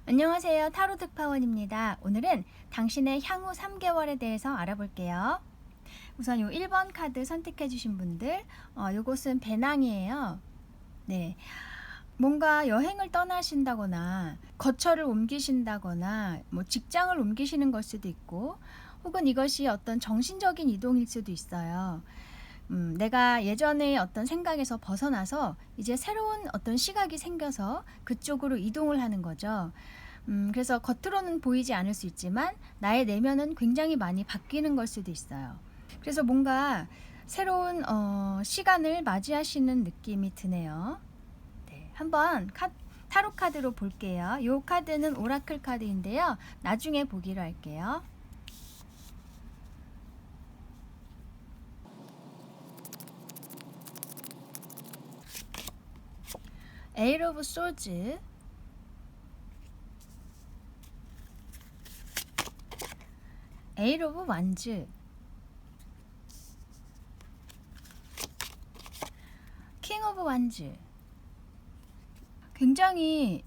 안녕하세요. 타로 특파원입니다. 오늘은 당신의 향후 3개월에 대해서 알아볼게요. 우선 요 1번 카드 선택해 주신 분들, 요것은 배낭이에요. 네. 뭔가 여행을 떠나신다거나 거처를 옮기신다거나 뭐 직장을 옮기시는 걸 수도 있고, 혹은 이것이 어떤 정신적인 이동일 수도 있어요. 내가 예전에 어떤 생각에서 벗어나서 이제 새로운 어떤 시각이 생겨서 그쪽으로 이동을 하는 거죠. 그래서 겉으로는 보이지 않을 수 있지만 나의 내면은 굉장히 많이 바뀌는 걸 수도 있어요. 그래서 뭔가 새로운 시간을 맞이하시는 느낌이 드네요. 네, 한번 타로 카드로 볼게요. 이 카드는 오라클 카드인데요. 나중에 보기로 할게요. 에일 오브 소즈, 에일 오브 완즈, 킹 오브 완즈. 굉장히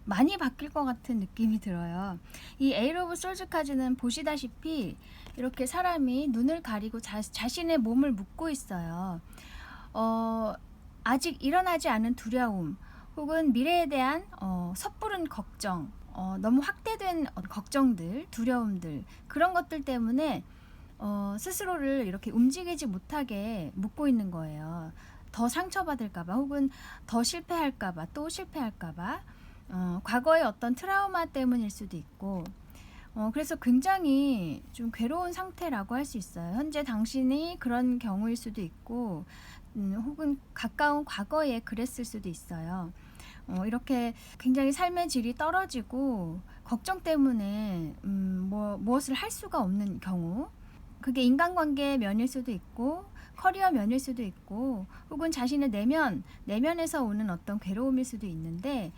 많이 바뀔 것 같은 느낌이 들어요. 이 에일 오브 솔즈 카드는 보시다시피 이렇게 사람이 눈을 가리고 자신의 몸을 묶고 있어요. 아직 일어나지 않은 두려움 혹은 미래에 대한 섣부른 걱정, 너무 확대된 걱정들, 두려움들, 그런 것들 때문에 스스로를 이렇게 움직이지 못하게 묶고 있는 거예요. 더 상처받을까봐 혹은 더 실패할까봐, 또 실패할까봐, 과거의 어떤 트라우마 때문일 수도 있고, 그래서 굉장히 좀 괴로운 상태라고 할 수 있어요. 현재 당신이 그런 경우일 수도 있고, 혹은 가까운 과거에 그랬을 수도 있어요. 이렇게 굉장히 삶의 질이 떨어지고 걱정 때문에 무엇을 할 수가 없는 경우, 그게 인간관계 면일 수도 있고 커리어 면일 수도 있고 혹은 자신의 내면에서 오는 어떤 괴로움일 수도 있는데,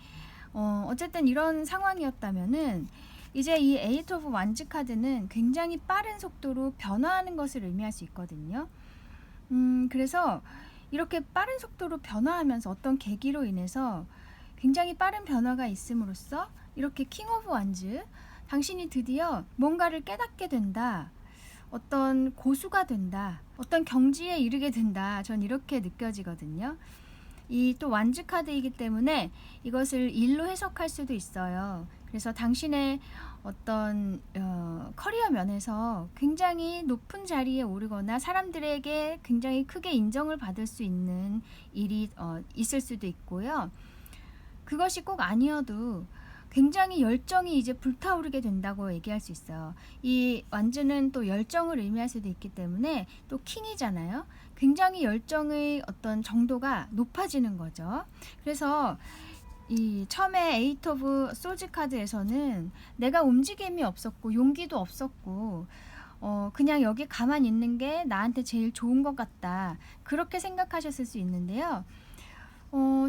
어쨌든 이런 상황이었다면은 이제 이 에이트 오브 완즈 카드는 굉장히 빠른 속도로 변화하는 것을 의미할 수 있거든요. 그래서 이렇게 빠른 속도로 변화하면서 어떤 계기로 인해서 굉장히 빠른 변화가 있음으로써 이렇게 킹 오브 완즈, 당신이 드디어 뭔가를 깨닫게 된다, 어떤 고수가 된다, 어떤 경지에 이르게 된다, 전 이렇게 느껴지거든요. 이 또 완즈 카드이기 때문에 이것을 일로 해석할 수도 있어요. 그래서 당신의 어떤 커리어 면에서 굉장히 높은 자리에 오르거나 사람들에게 굉장히 크게 인정을 받을 수 있는 일이 있을 수도 있고요. 그것이 꼭 아니어도 굉장히 열정이 이제 불타오르게 된다고 얘기할 수 있어요. 이 완즈는 또 열정을 의미할 수도 있기 때문에 또 킹이잖아요. 굉장히 열정의 어떤 정도가 높아지는 거죠. 그래서 이 처음에 에이트 오브 소즈 카드에서는 내가 움직임이 없었고 용기도 없었고 그냥 여기 가만히 있는 게 나한테 제일 좋은 것 같다, 그렇게 생각하셨을 수 있는데요.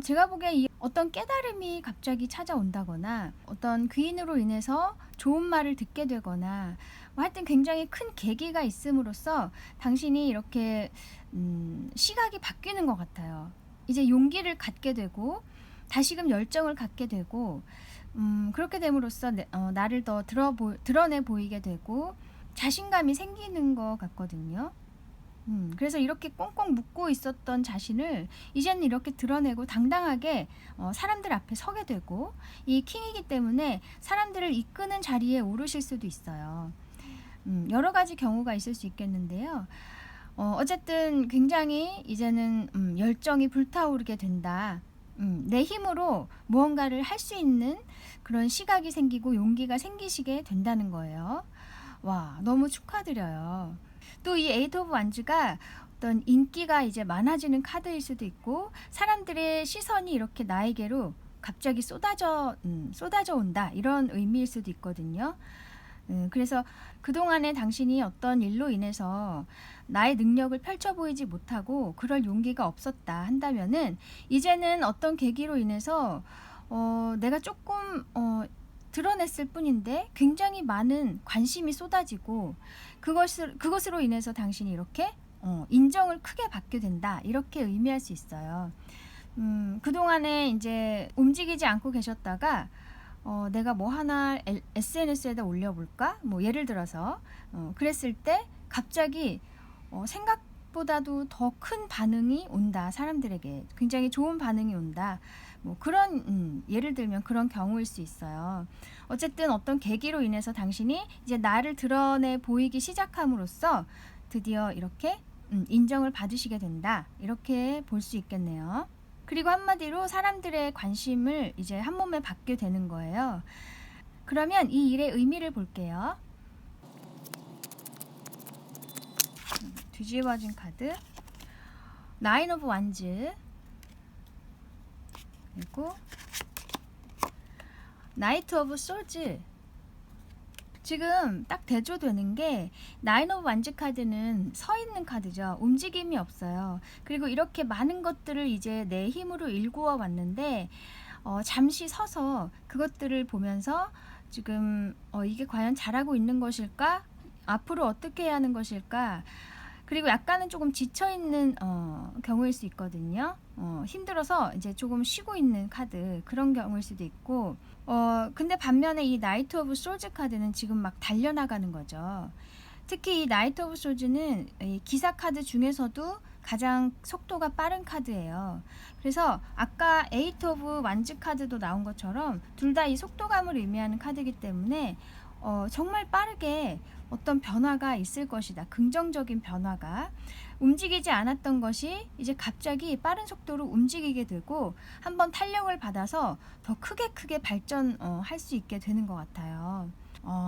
제가 보기에 어떤 깨달음이 갑자기 찾아온다거나 어떤 귀인으로 인해서 좋은 말을 듣게 되거나 뭐 하여튼 굉장히 큰 계기가 있음으로써 당신이 이렇게 시각이 바뀌는 것 같아요. 이제 용기를 갖게 되고 다시금 열정을 갖게 되고, 그렇게 됨으로써 나를 더 드러내 보이게 되고 자신감이 생기는 것 같거든요. 그래서 이렇게 꽁꽁 묶고 있었던 자신을 이제는 이렇게 드러내고 당당하게 사람들 앞에 서게 되고, 이 킹이기 때문에 사람들을 이끄는 자리에 오르실 수도 있어요. 여러 가지 경우가 있을 수 있겠는데요. 어쨌든 굉장히 이제는 열정이 불타오르게 된다. 내 힘으로 무언가를 할 수 있는 그런 시각이 생기고 용기가 생기시게 된다는 거예요. 와, 너무 축하드려요. 또 이 에이트 오브 완즈가 어떤 인기가 이제 많아지는 카드일 수도 있고 사람들의 시선이 이렇게 나에게로 갑자기 쏟아져 온다, 이런 의미일 수도 있거든요. 그래서 그동안에 당신이 어떤 일로 인해서 나의 능력을 펼쳐 보이지 못하고 그럴 용기가 없었다 한다면은 이제는 어떤 계기로 인해서 내가 조금 드러냈을 뿐인데 굉장히 많은 관심이 쏟아지고 그것으로 인해서 당신이 이렇게 인정을 크게 받게 된다, 이렇게 의미할 수 있어요. 그동안에 이제 움직이지 않고 계셨다가 내가 뭐 하나 SNS에다 올려볼까? 뭐 예를 들어서 그랬을 때 갑자기 생각보다도 더 큰 반응이 온다. 사람들에게 굉장히 좋은 반응이 온다. 뭐 그런 예를 들면 그런 경우일 수 있어요. 어쨌든 어떤 계기로 인해서 당신이 이제 나를 드러내 보이기 시작함으로써 드디어 이렇게 인정을 받으시게 된다. 이렇게 볼 수 있겠네요. 그리고 한마디로 사람들의 관심을 이제 한 몸에 받게 되는 거예요. 그러면 이 일의 의미를 볼게요. 뒤집어진 카드, 나인 오브 완즈, 그리고 나이트 오브 소즈. 지금 딱 대조되는 게 나인 오브 완즈 카드는 서 있는 카드죠. 움직임이 없어요. 그리고 이렇게 많은 것들을 이제 내 힘으로 일구어 왔는데 잠시 서서 그것들을 보면서 지금 이게 과연 잘하고 있는 것일까? 앞으로 어떻게 해야 하는 것일까? 그리고 약간은 조금 지쳐있는 경우일 수 있거든요. 힘들어서 이제 조금 쉬고 있는 카드, 그런 경우일 수도 있고, 근데 반면에 이 나이트 오브 소즈 카드는 지금 막 달려나가는 거죠. 특히 이 나이트 오브 소즈는 이 기사 카드 중에서도 가장 속도가 빠른 카드예요. 그래서 아까 에이트 오브 완즈 카드도 나온 것처럼 둘 다 이 속도감을 의미하는 카드이기 때문에 정말 빠르게 어떤 변화가 있을 것이다. 긍정적인 변화가. 움직이지 않았던 것이 이제 갑자기 빠른 속도로 움직이게 되고 한번 탄력을 받아서 더 크게 발전할 수 있게 되는 것 같아요.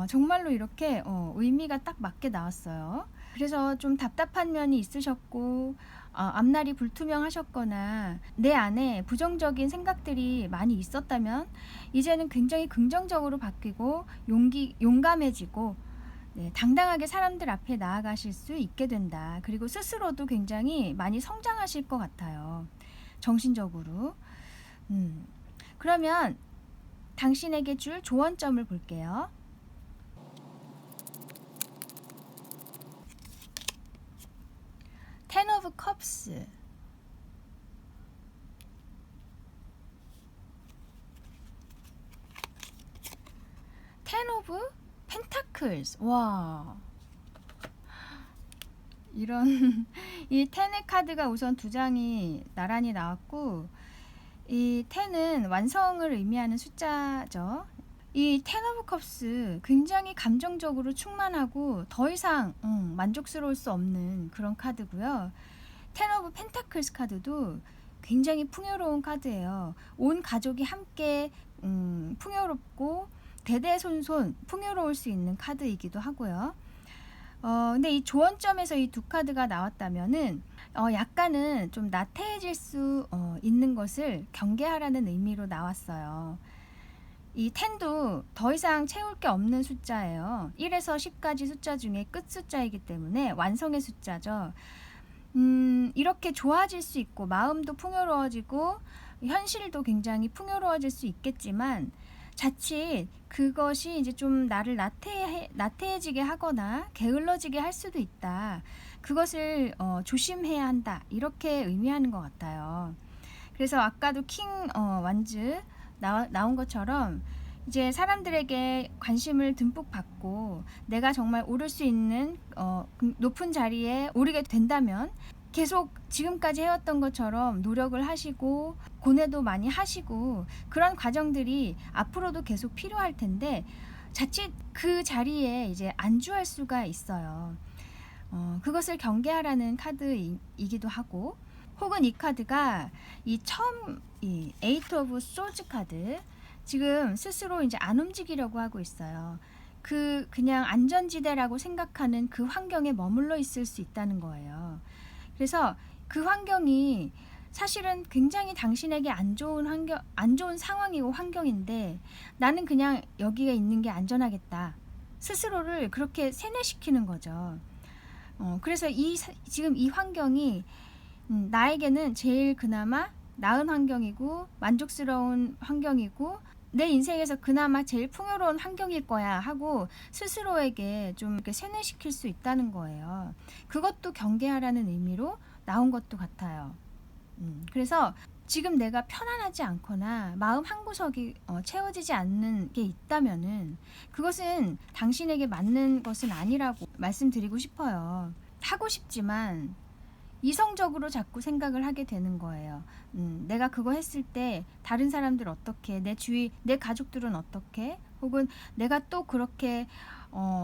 정말로 이렇게 의미가 딱 맞게 나왔어요. 그래서 좀 답답한 면이 있으셨고 앞날이 불투명하셨거나 내 안에 부정적인 생각들이 많이 있었다면 이제는 굉장히 긍정적으로 바뀌고 용감해지고 당당하게 사람들 앞에 나아가실 수 있게 된다. 그리고 스스로도 굉장히 많이 성장하실 것 같아요. 정신적으로. 그러면 당신에게 줄 조언점을 볼게요. 텐 오브 컵스, 텐 오브 펜타클스. 와, 이런 이 텐의 카드가 우선 두 장이 나란히 나왔고, 이 텐은 완성을 의미하는 숫자죠. 이 텐 오브 컵스 굉장히 감정적으로 충만하고 더 이상 만족스러울 수 없는 그런 카드고요. 텐 오브 펜타클스 카드도 굉장히 풍요로운 카드예요. 온 가족이 함께 풍요롭고 대대손손 풍요로울 수 있는 카드이기도 하고요. 근데 이 조언점에서 이 두 카드가 나왔다면은 약간은 좀 나태해질 수 있는 것을 경계하라는 의미로 나왔어요. 이 10도 더 이상 채울 게 없는 숫자예요. 1에서 10까지 숫자 중에 끝 숫자이기 때문에 완성의 숫자죠. 이렇게 좋아질 수 있고 마음도 풍요로워지고 현실도 굉장히 풍요로워질 수 있겠지만 자칫 그것이 이제 좀 나를 나태해지게 하거나 게을러지게 할 수도 있다. 그것을 조심해야 한다. 이렇게 의미하는 것 같아요. 그래서 아까도 킹 완즈 나온 것처럼 이제 사람들에게 관심을 듬뿍 받고 내가 정말 오를 수 있는 높은 자리에 오르게 된다면 계속 지금까지 해왔던 것처럼 노력을 하시고 고뇌도 많이 하시고 그런 과정들이 앞으로도 계속 필요할 텐데 자칫 그 자리에 이제 안주할 수가 있어요. 그것을 경계하라는 카드이기도 하고, 혹은 이 카드가 이 에이트 오브 소즈 카드, 지금 스스로 이제 안 움직이려고 하고 있어요. 그냥 안전지대라고 생각하는 그 환경에 머물러 있을 수 있다는 거예요. 그래서 그 환경이 사실은 굉장히 당신에게 안 좋은 상황이고 환경인데 나는 그냥 여기에 있는 게 안전하겠다. 스스로를 그렇게 세뇌시키는 거죠. 그래서 지금 이 환경이 나에게는 제일 그나마 나은 환경이고 만족스러운 환경이고 내 인생에서 그나마 제일 풍요로운 환경일 거야 하고 스스로에게 좀 이렇게 세뇌시킬 수 있다는 거예요. 그것도 경계하라는 의미로 나온 것도 같아요. 그래서 지금 내가 편안하지 않거나 마음 한구석이 채워지지 않는 게 있다면은 그것은 당신에게 맞는 것은 아니라고 말씀드리고 싶어요. 하고 싶지만 이성적으로 자꾸 생각을 하게 되는 거예요. 내가 그거 했을 때 다른 사람들 어떻게, 내 주위, 내 가족들은 어떻게, 혹은 내가 또 그렇게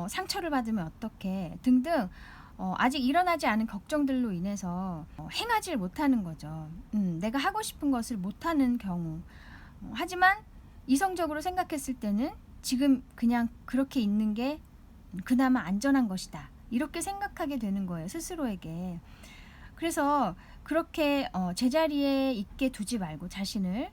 상처를 받으면 어떻게 등등 아직 일어나지 않은 걱정들로 인해서 행하지 못하는 거죠. 내가 하고 싶은 것을 못하는 경우. 하지만 이성적으로 생각했을 때는 지금 그냥 그렇게 있는 게 그나마 안전한 것이다. 이렇게 생각하게 되는 거예요. 스스로에게. 그래서 그렇게 제자리에 있게 두지 말고 자신을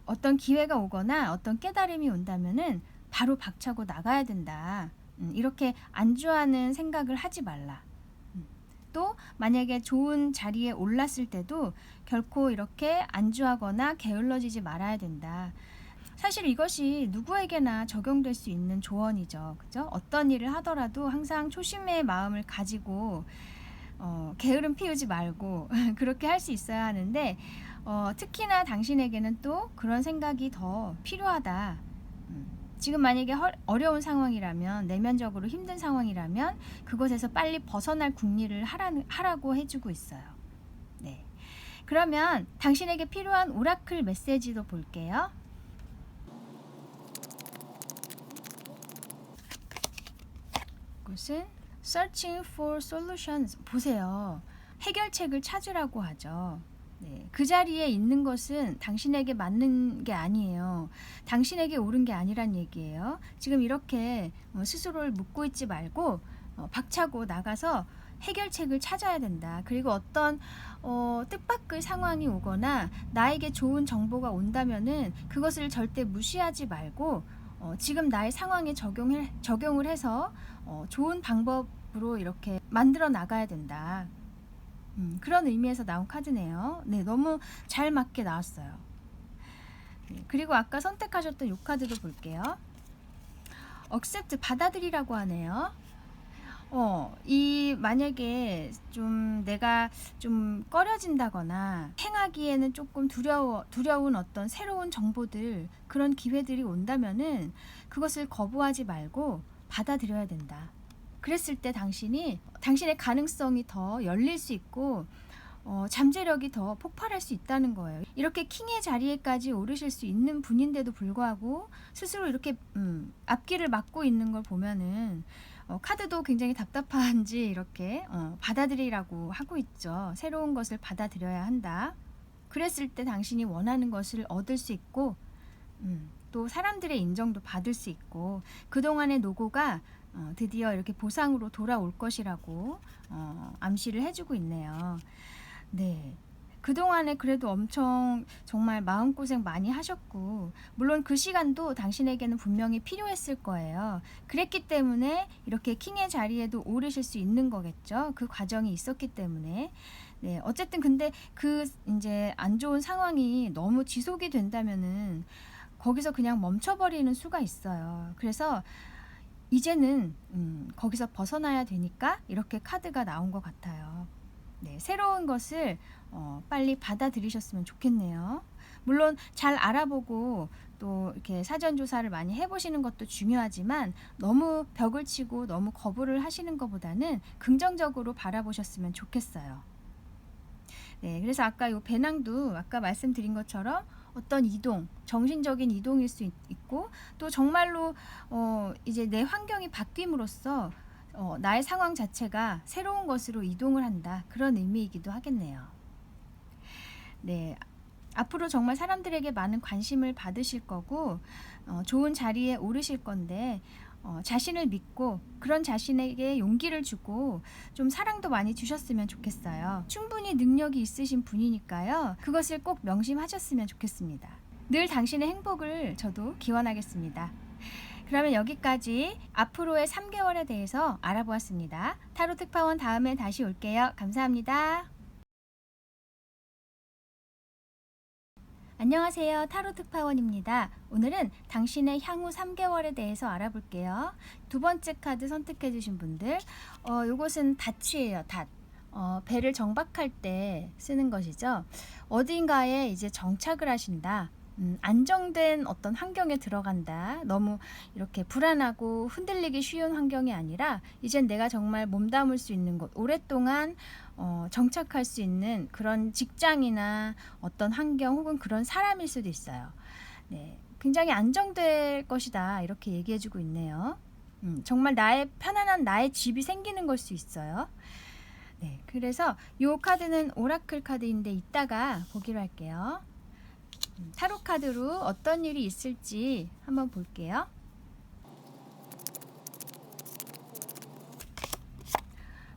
어떤 기회가 오거나 어떤 깨달음이 온다면은 바로 박차고 나가야 된다. 이렇게 안주하는 생각을 하지 말라. 또 만약에 좋은 자리에 올랐을 때도 결코 이렇게 안주하거나 게을러지지 말아야 된다. 사실 이것이 누구에게나 적용될 수 있는 조언이죠. 그죠? 어떤 일을 하더라도 항상 초심의 마음을 가지고 게으름 피우지 말고 그렇게 할 수 있어야 하는데 특히나 당신에게는 또 그런 생각이 더 필요하다. 지금 만약에 어려운 상황이라면, 내면적으로 힘든 상황이라면 그것에서 빨리 벗어날 궁리를 하라고 해주고 있어요. 네. 그러면 당신에게 필요한 오라클 메시지도 볼게요. 그것은 Searching for Solutions. 보세요. 해결책을 찾으라고 하죠. 네, 그 자리에 있는 것은 당신에게 맞는 게 아니에요. 당신에게 옳은 게 아니란 얘기예요. 지금 이렇게 스스로를 묻고 있지 말고 박차고 나가서 해결책을 찾아야 된다. 그리고 어떤 뜻밖의 상황이 오거나 나에게 좋은 정보가 온다면은 그것을 절대 무시하지 말고 지금 나의 상황에 적용을 해서 좋은 방법으로 이렇게 만들어 나가야 된다. 그런 의미에서 나온 카드네요. 네, 너무 잘 맞게 나왔어요. 네, 그리고 아까 선택하셨던 이 카드도 볼게요. Accept, 받아들이라고 하네요. 만약에 좀 내가 좀 꺼려진다거나 행하기에는 조금 두려운 어떤 새로운 정보들, 그런 기회들이 온다면은 그것을 거부하지 말고 받아들여야 된다. 그랬을 때 당신의 가능성이 더 열릴 수 있고 잠재력이 더 폭발할 수 있다는 거예요. 이렇게 킹의 자리에까지 오르실 수 있는 분인데도 불구하고 스스로 이렇게 앞길을 막고 있는 걸 보면은 카드도 굉장히 답답한지 이렇게 받아들이라고 하고 있죠. 새로운 것을 받아들여야 한다. 그랬을 때 당신이 원하는 것을 얻을 수 있고 또 사람들의 인정도 받을 수 있고 그동안의 노고가 드디어 이렇게 보상으로 돌아올 것이라고 암시를 해주고 있네요. 네. 그동안에 그래도 엄청 정말 마음고생 많이 하셨고 물론 그 시간도 당신에게는 분명히 필요했을 거예요. 그랬기 때문에 이렇게 킹의 자리에도 오르실 수 있는 거겠죠. 그 과정이 있었기 때문에. 네, 어쨌든 근데 그 이제 안 좋은 상황이 너무 지속이 된다면은 거기서 그냥 멈춰버리는 수가 있어요. 그래서 이제는 거기서 벗어나야 되니까 이렇게 카드가 나온 것 같아요. 네, 새로운 것을 빨리 받아들이셨으면 좋겠네요. 물론 잘 알아보고 또 이렇게 사전 조사를 많이 해보시는 것도 중요하지만 너무 벽을 치고 너무 거부를 하시는 것보다는 긍정적으로 바라보셨으면 좋겠어요. 네, 그래서 아까 이 배낭도 아까 말씀드린 것처럼 어떤 이동, 정신적인 이동일 수 있고 또 정말로 이제 내 환경이 바뀜으로써 나의 상황 자체가 새로운 것으로 이동을 한다. 그런 의미이기도 하겠네요. 네, 앞으로 정말 사람들에게 많은 관심을 받으실 거고 좋은 자리에 오르실 건데 자신을 믿고 그런 자신에게 용기를 주고 좀 사랑도 많이 주셨으면 좋겠어요. 충분히 능력이 있으신 분이니까요. 그것을 꼭 명심하셨으면 좋겠습니다. 늘 당신의 행복을 저도 기원하겠습니다. 그러면 여기까지 앞으로의 3개월에 대해서 알아보았습니다. 타로 특파원 다음에 다시 올게요. 감사합니다. 안녕하세요. 타로 특파원입니다. 오늘은 당신의 향후 3개월에 대해서 알아볼게요. 두 번째 카드 선택해 주신 분들 요것은 닷이에요. 닷. 배를 정박할 때 쓰는 것이죠. 어딘가에 이제 정착을 하신다. 안정된 어떤 환경에 들어간다. 너무 이렇게 불안하고 흔들리기 쉬운 환경이 아니라 이젠 내가 정말 몸담을 수 있는 곳, 오랫동안 정착할 수 있는 그런 직장이나 어떤 환경 혹은 그런 사람일 수도 있어요. 네, 굉장히 안정될 것이다. 이렇게 얘기해주고 있네요. 정말 나의 편안한 나의 집이 생기는 걸 수 있어요. 네, 그래서 이 카드는 오라클 카드인데 이따가 보기로 할게요. 타로 카드로 어떤 일이 있을지 한번 볼게요.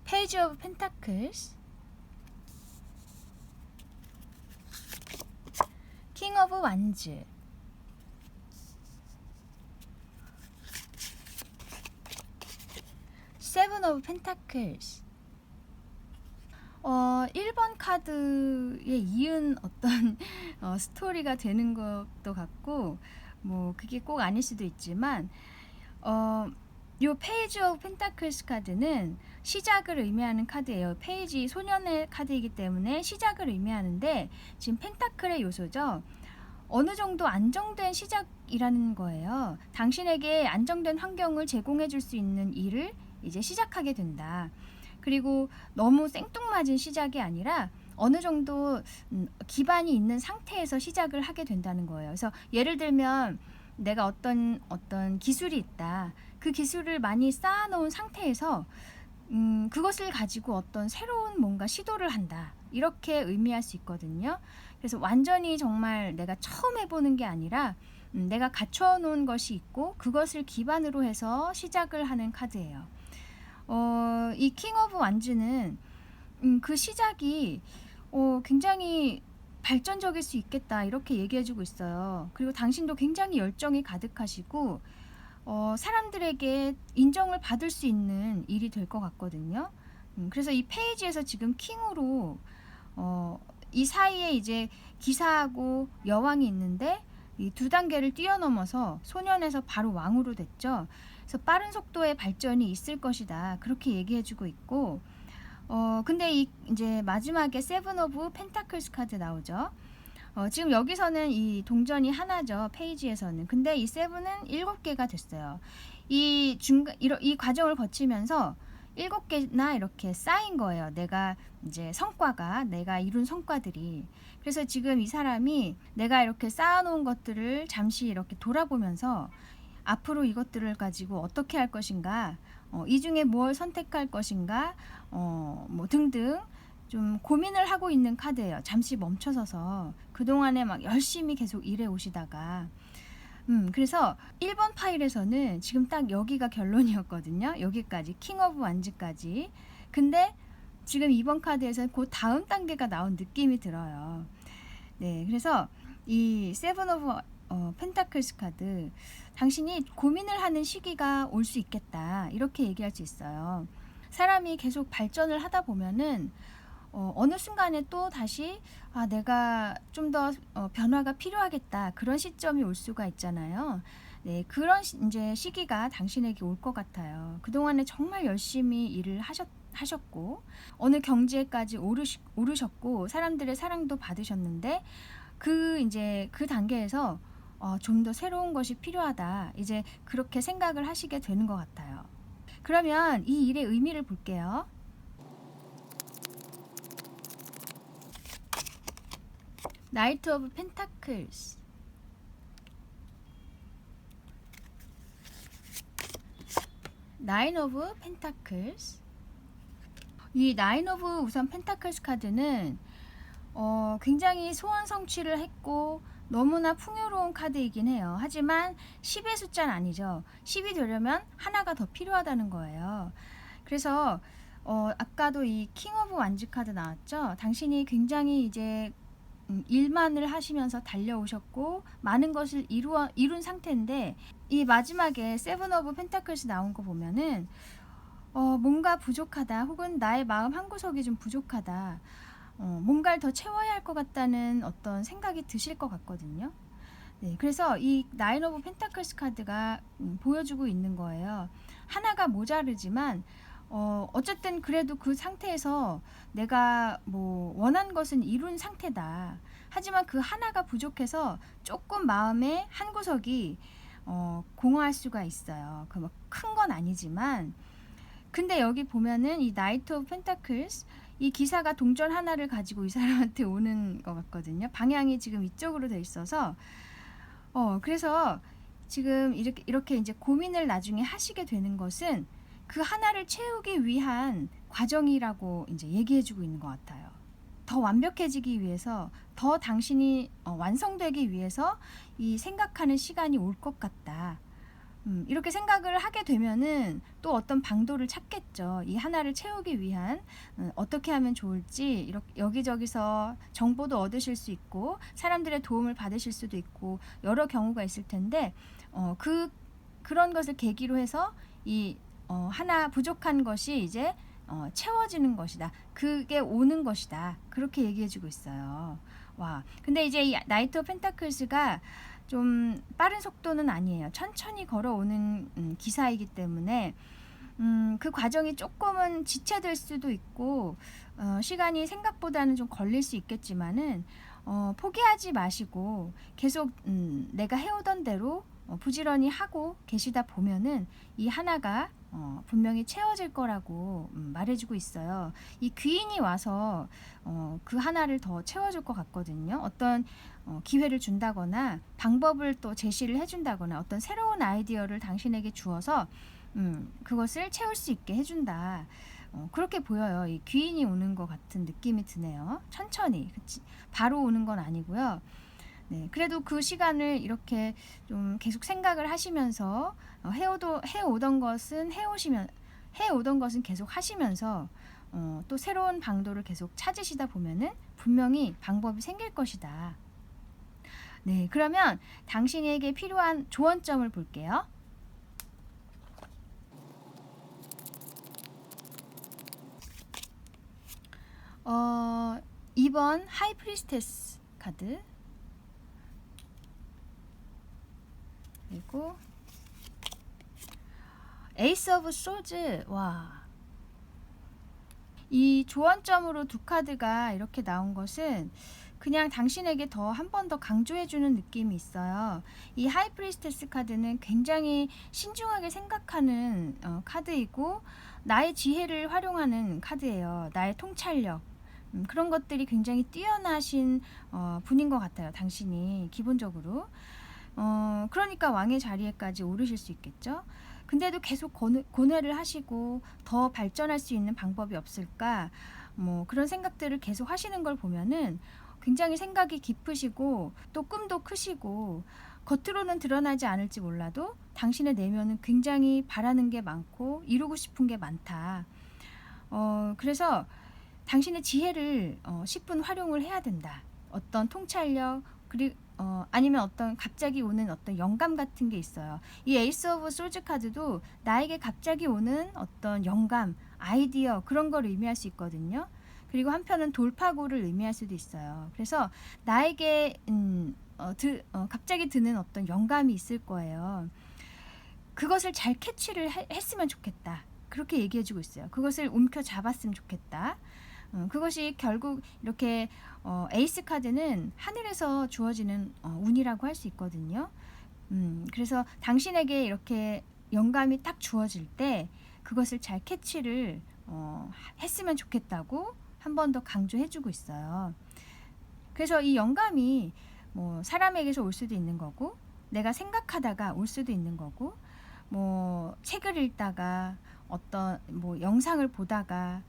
페이지 오브 펜타클스, 킹 오브 완즈, 세븐 오브 펜타클스. 1번 카드에 이은 어떤 스토리가 되는 것도 같고, 뭐 그게 꼭 아닐 수도 있지만, 요 페이지 오브 펜타클스 카드는 시작을 의미하는 카드예요. 페이지 소년의 카드이기 때문에 시작을 의미하는데, 지금 펜타클의 요소죠. 어느 정도 안정된 시작이라는 거예요. 당신에게 안정된 환경을 제공해 줄 수 있는 일을 이제 시작하게 된다. 그리고 너무 생뚱맞은 시작이 아니라 어느 정도 기반이 있는 상태에서 시작을 하게 된다는 거예요. 그래서 예를 들면 내가 어떤 기술이 있다. 그 기술을 많이 쌓아놓은 상태에서 그것을 가지고 어떤 새로운 뭔가 시도를 한다. 이렇게 의미할 수 있거든요. 그래서 완전히 정말 내가 처음 해보는 게 아니라 내가 갖춰놓은 것이 있고 그것을 기반으로 해서 시작을 하는 카드예요. 이 킹 오브 완즈는 그 시작이 굉장히 발전적일 수 있겠다 이렇게 얘기해주고 있어요. 그리고 당신도 굉장히 열정이 가득하시고 사람들에게 인정을 받을 수 있는 일이 될 것 같거든요. 그래서 이 페이지에서 지금 킹으로 이 사이에 이제 기사하고 여왕이 있는데 이 두 단계를 뛰어넘어서 소년에서 바로 왕으로 됐죠. 그래서 빠른 속도의 발전이 있을 것이다. 그렇게 얘기해주고 있고, 근데 이제 마지막에 세븐 오브 펜타클스 카드 나오죠. 지금 여기서는 이 동전이 하나죠. 페이지에서는. 근데 이 세븐은 7개가 됐어요. 이 과정을 거치면서 7개나 이렇게 쌓인 거예요. 내가 이룬 성과들이. 그래서 지금 이 사람이 내가 이렇게 쌓아놓은 것들을 잠시 이렇게 돌아보면서 앞으로 이것들을 가지고 어떻게 할 것인가, 이 중에 뭘 선택할 것인가, 뭐 등등 좀 고민을 하고 있는 카드예요. 잠시 멈춰서서 그동안에 막 열심히 계속 일해 오시다가 그래서 1번 파일에서는 지금 딱 여기가 결론이었거든요. 여기까지 킹 오브 완즈까지. 근데 지금 2번 카드에서는 그 다음 단계가 나온 느낌이 들어요. 네, 그래서 이 세븐 오브 펜타클스 카드, 당신이 고민을 하는 시기가 올 수 있겠다 이렇게 얘기할 수 있어요. 사람이 계속 발전을 하다 보면은 어느 순간에 또 다시 내가 좀 더 변화가 필요하겠다 그런 시점이 올 수가 있잖아요. 네, 그런 이제 시기가 당신에게 올 것 같아요. 그동안에 정말 열심히 일을 하셨고 어느 경지에까지 오르셨고 사람들의 사랑도 받으셨는데 이제 그 단계에서 좀 더 새로운 것이 필요하다. 이제 그렇게 생각을 하시게 되는 것 같아요. 그러면 이 일의 의미를 볼게요. 나이트 오브 펜타클스, 나인 오브 펜타클스. 이 나인 오브 우선 펜타클스 카드는 굉장히 소원 성취를 했고 너무나 풍요로운 카드이긴 해요. 하지만 10의 숫자는 아니죠. 10이 되려면 하나가 더 필요하다는 거예요. 그래서 아까도 이 킹 오브 완즈 카드 나왔죠. 당신이 굉장히 이제 일만을 하시면서 달려오셨고 많은 것을 이룬 상태인데 이 마지막에 세븐 오브 펜타클스 나온 거 보면은 뭔가 부족하다 혹은 나의 마음 한구석이 좀 부족하다, 뭔가를 더 채워야 할 것 같다는 어떤 생각이 드실 것 같거든요. 네, 그래서 이 나인 오브 펜타클스 카드가 보여주고 있는 거예요. 하나가 모자르지만 어쨌든 그래도 그 상태에서 내가 뭐 원한 것은 이룬 상태다. 하지만 그 하나가 부족해서 조금 마음의 한 구석이 공허할 수가 있어요. 그 뭐 큰 건 아니지만, 근데 여기 보면은 이 나이트 오브 펜타클스, 이 기사가 동전 하나를 가지고 이 사람한테 오는 것 같거든요. 방향이 지금 이쪽으로 돼 있어서 그래서 지금 이렇게 이제 고민을 나중에 하시게 되는 것은 그 하나를 채우기 위한 과정이라고 이제 얘기해주고 있는 것 같아요. 더 완벽해지기 위해서, 더 당신이 완성되기 위해서 이 생각하는 시간이 올 것 같다. 이렇게 생각을 하게 되면은 또 어떤 방도를 찾겠죠. 이 하나를 채우기 위한 어떻게 하면 좋을지 이렇게 여기저기서 정보도 얻으실 수 있고 사람들의 도움을 받으실 수도 있고 여러 경우가 있을 텐데 그런 것을 계기로 해서 이 하나 부족한 것이 이제 채워지는 것이다. 그게 오는 것이다. 그렇게 얘기해주고 있어요. 와, 근데 이제 이 나이트 오브 펜타클스가 좀 빠른 속도는 아니에요. 천천히 걸어오는 기사이기 때문에 그 과정이 조금은 지체될 수도 있고 시간이 생각보다는 좀 걸릴 수 있겠지만은 포기하지 마시고 계속 내가 해오던 대로 부지런히 하고 계시다 보면은 이 하나가 분명히 채워질 거라고 말해주고 있어요. 이 귀인이 와서 그 하나를 더 채워줄 것 같거든요. 어떤 기회를 준다거나 방법을 또 제시를 해준다거나 어떤 새로운 아이디어를 당신에게 주어서 그것을 채울 수 있게 해준다. 그렇게 보여요. 이 귀인이 오는 것 같은 느낌이 드네요. 천천히, 그치? 바로 오는 건 아니고요. 네, 그래도 그 시간을 이렇게 좀 계속 생각을 하시면서 해오던 것은 해오던 것은 계속 하시면서 또 새로운 방도를 계속 찾으시다 보면은 분명히 방법이 생길 것이다. 네, 그러면 당신에게 필요한 조언점을 볼게요. 2번 하이프리스테스 카드, 그리고 에이스 오브 소즈. 와, 이 조언점으로 두 카드가 이렇게 나온 것은 그냥 당신에게 더 한 번 더 강조해주는 느낌이 있어요. 이 하이프리스테스 카드는 굉장히 신중하게 생각하는 카드이고 나의 지혜를 활용하는 카드예요. 나의 통찰력, 그런 것들이 굉장히 뛰어나신 분인 것 같아요. 당신이 기본적으로. 그러니까 왕의 자리에까지 오르실 수 있겠죠. 근데도 계속 고뇌를 하시고 더 발전할 수 있는 방법이 없을까, 뭐 그런 생각들을 계속 하시는 걸 보면은 굉장히 생각이 깊으시고 또 꿈도 크시고 겉으로는 드러나지 않을지 몰라도 당신의 내면은 굉장히 바라는 게 많고 이루고 싶은 게 많다. 그래서 당신의 지혜를 10분 활용을 해야 된다. 어떤 통찰력, 그리고 아니면 어떤 갑자기 오는 어떤 영감 같은 게 있어요. 이 에이스 오브 소즈 카드도 나에게 갑자기 오는 어떤 영감, 아이디어, 그런 걸 의미할 수 있거든요. 그리고 한편은 돌파구를 의미할 수도 있어요. 그래서 나에게 갑자기 드는 어떤 영감이 있을 거예요. 그것을 잘 캐치를 했으면 좋겠다. 그렇게 얘기해주고 있어요. 그것을 움켜잡았으면 좋겠다. 그것이 결국 이렇게 에이스 카드는 하늘에서 주어지는 운이라고 할 수 있거든요. 그래서 당신에게 이렇게 영감이 딱 주어질 때 그것을 잘 캐치를 했으면 좋겠다고 한 번 더 강조해주고 있어요. 그래서 이 영감이 뭐 사람에게서 올 수도 있는 거고 내가 생각하다가 올 수도 있는 거고 뭐 책을 읽다가 어떤 뭐 영상을 보다가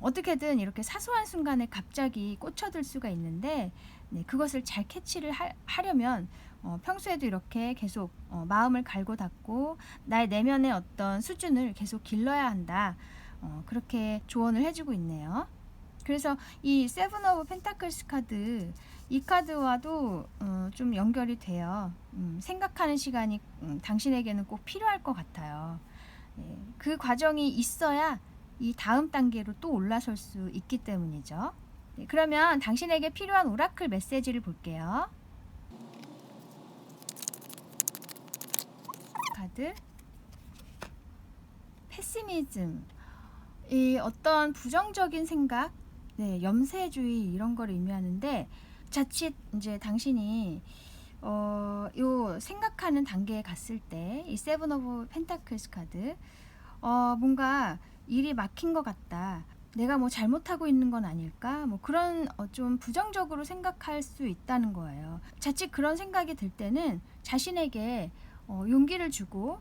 어떻게든 이렇게 사소한 순간에 갑자기 꽂혀들 수가 있는데 네, 그것을 잘 캐치를 하려면 평소에도 이렇게 계속 마음을 갈고 닦고 나의 내면의 어떤 수준을 계속 길러야 한다. 그렇게 조언을 해주고 있네요. 그래서 이 세븐 오브 펜타클스 카드, 이 카드와도 좀 연결이 돼요. 생각하는 시간이 당신에게는 꼭 필요할 것 같아요. 네, 그 과정이 있어야 이 다음 단계로 또 올라설 수 있기 때문이죠. 네, 그러면 당신에게 필요한 오라클 메시지를 볼게요. 카드, 페시미즘. 이 어떤 부정적인 생각, 네, 염세주의 이런 걸 의미하는데 자칫 이제 당신이 요 생각하는 단계에 갔을 때 이 세븐 오브 펜타클스 카드 뭔가 일이 막힌 것 같다. 내가 뭐 잘못하고 있는 건 아닐까? 뭐 그런 좀 부정적으로 생각할 수 있다는 거예요. 자칫 그런 생각이 들 때는 자신에게 용기를 주고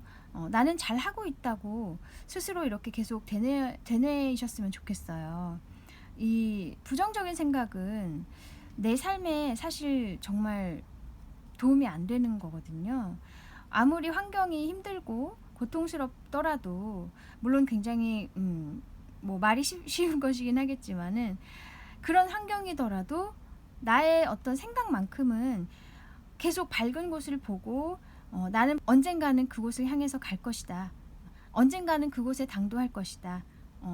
나는 잘하고 있다고 스스로 이렇게 계속 되뇌이셨으면 좋겠어요. 이 부정적인 생각은 내 삶에 사실 정말 도움이 안 되는 거거든요. 아무리 환경이 힘들고 고통스럽더라도 물론 굉장히 뭐 말이 쉬운 것이긴 하겠지만은 그런 환경이더라도 나의 어떤 생각만큼은 계속 밝은 곳을 보고 나는 언젠가는 그곳을 향해서 갈 것이다. 언젠가는 그곳에 당도할 것이다.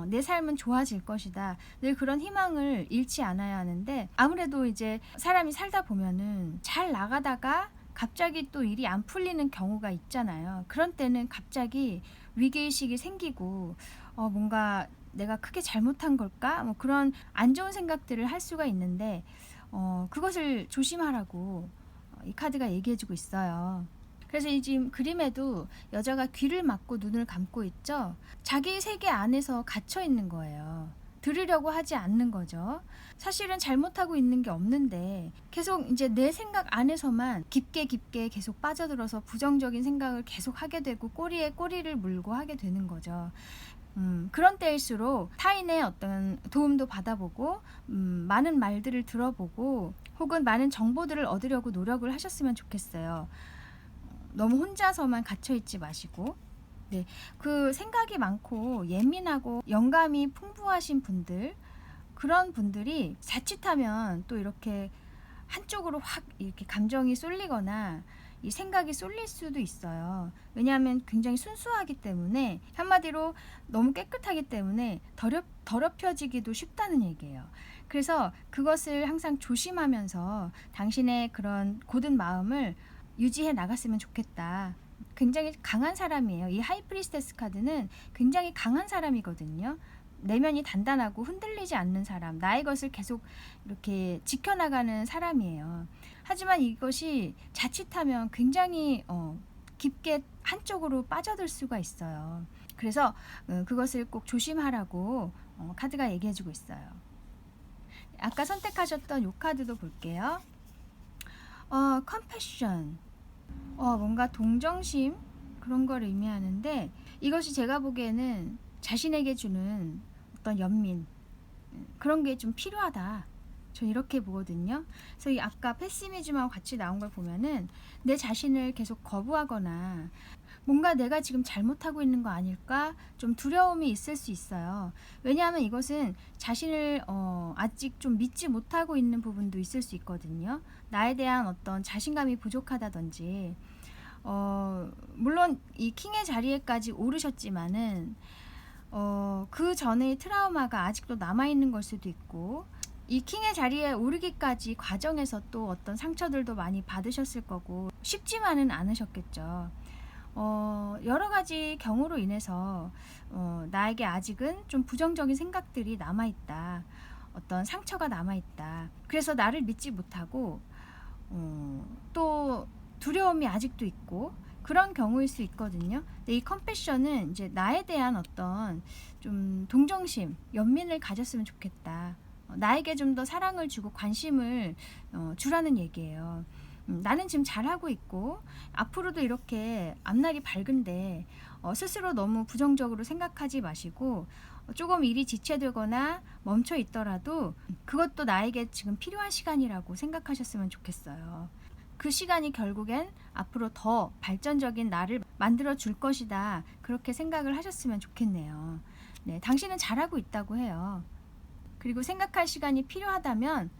내 삶은 좋아질 것이다. 늘 그런 희망을 잃지 않아야 하는데 아무래도 이제 사람이 살다 보면은 잘 나가다가 갑자기 또 일이 안 풀리는 경우가 있잖아요. 그런 때는 갑자기 위기의식이 생기고 뭔가 내가 크게 잘못한 걸까? 뭐 그런 안 좋은 생각들을 할 수가 있는데 그것을 조심하라고 이 카드가 얘기해주고 있어요. 그래서 이 지금 그림에도 여자가 귀를 막고 눈을 감고 있죠. 자기 세계 안에서 갇혀 있는 거예요. 들으려고 하지 않는 거죠. 사실은 잘못하고 있는 게 없는데 계속 이제 내 생각 안에서만 깊게 계속 빠져들어서 부정적인 생각을 계속 하게 되고 꼬리에 꼬리를 물고 하게 되는 거죠. 그런 때일수록 타인의 어떤 도움도 받아보고 많은 말들을 들어보고 혹은 많은 정보들을 얻으려고 노력을 하셨으면 좋겠어요. 너무 혼자서만 갇혀있지 마시고 네, 그 생각이 많고 예민하고 영감이 풍부하신 분들 그런 분들이 자칫하면 또 이렇게 한쪽으로 확 이렇게 감정이 쏠리거나 이 생각이 쏠릴 수도 있어요. 왜냐하면 굉장히 순수하기 때문에 한마디로 너무 깨끗하기 때문에 더럽혀지기도 쉽다는 얘기예요. 그래서 그것을 항상 조심하면서 당신의 그런 고든 마음을 유지해 나갔으면 좋겠다. 굉장히 강한 사람이에요. 이 하이프리스테스 카드는 굉장히 강한 사람이거든요. 내면이 단단하고 흔들리지 않는 사람, 나의 것을 계속 이렇게 지켜나가는 사람이에요. 하지만 이것이 자칫하면 굉장히 깊게 한쪽으로 빠져들 수가 있어요. 그래서 그것을 꼭 조심하라고 카드가 얘기해주고 있어요. 아까 선택하셨던 이 카드도 볼게요. 컴패션. 뭔가 동정심 그런 걸 의미하는데 이것이 제가 보기에는 자신에게 주는 어떤 연민 그런 게 좀 필요하다. 전 이렇게 보거든요. 그래서 이 아까 페시미즘하고 같이 나온 걸 보면은 내 자신을 계속 거부하거나 뭔가 내가 지금 잘못하고 있는 거 아닐까 좀 두려움이 있을 수 있어요. 왜냐하면 이것은 자신을 아직 좀 믿지 못하고 있는 부분도 있을 수 있거든요. 나에 대한 어떤 자신감이 부족하다든지 물론 이 킹의 자리에까지 오르셨지만은 그 전의 트라우마가 아직도 남아있는 걸 수도 있고 이 킹의 자리에 오르기까지 과정에서 또 어떤 상처들도 많이 받으셨을 거고 쉽지만은 않으셨겠죠. 여러 가지 경우로 인해서 나에게 아직은 좀 부정적인 생각들이 남아있다. 어떤 상처가 남아있다. 그래서 나를 믿지 못하고 또 두려움이 아직도 있고 그런 경우일 수 있거든요. 근데 이 컴패션은 이제 나에 대한 어떤 좀 동정심, 연민을 가졌으면 좋겠다. 나에게 좀 더 사랑을 주고 관심을 주라는 얘기예요. 나는 지금 잘하고 있고 앞으로도 이렇게 앞날이 밝은데 스스로 너무 부정적으로 생각하지 마시고 조금 일이 지체되거나 멈춰 있더라도 그것도 나에게 지금 필요한 시간이라고 생각하셨으면 좋겠어요. 그 시간이 결국엔 앞으로 더 발전적인 나를 만들어 줄 것이다. 그렇게 생각을 하셨으면 좋겠네요. 네, 당신은 잘하고 있다고 해요. 그리고 생각할 시간이 필요하다면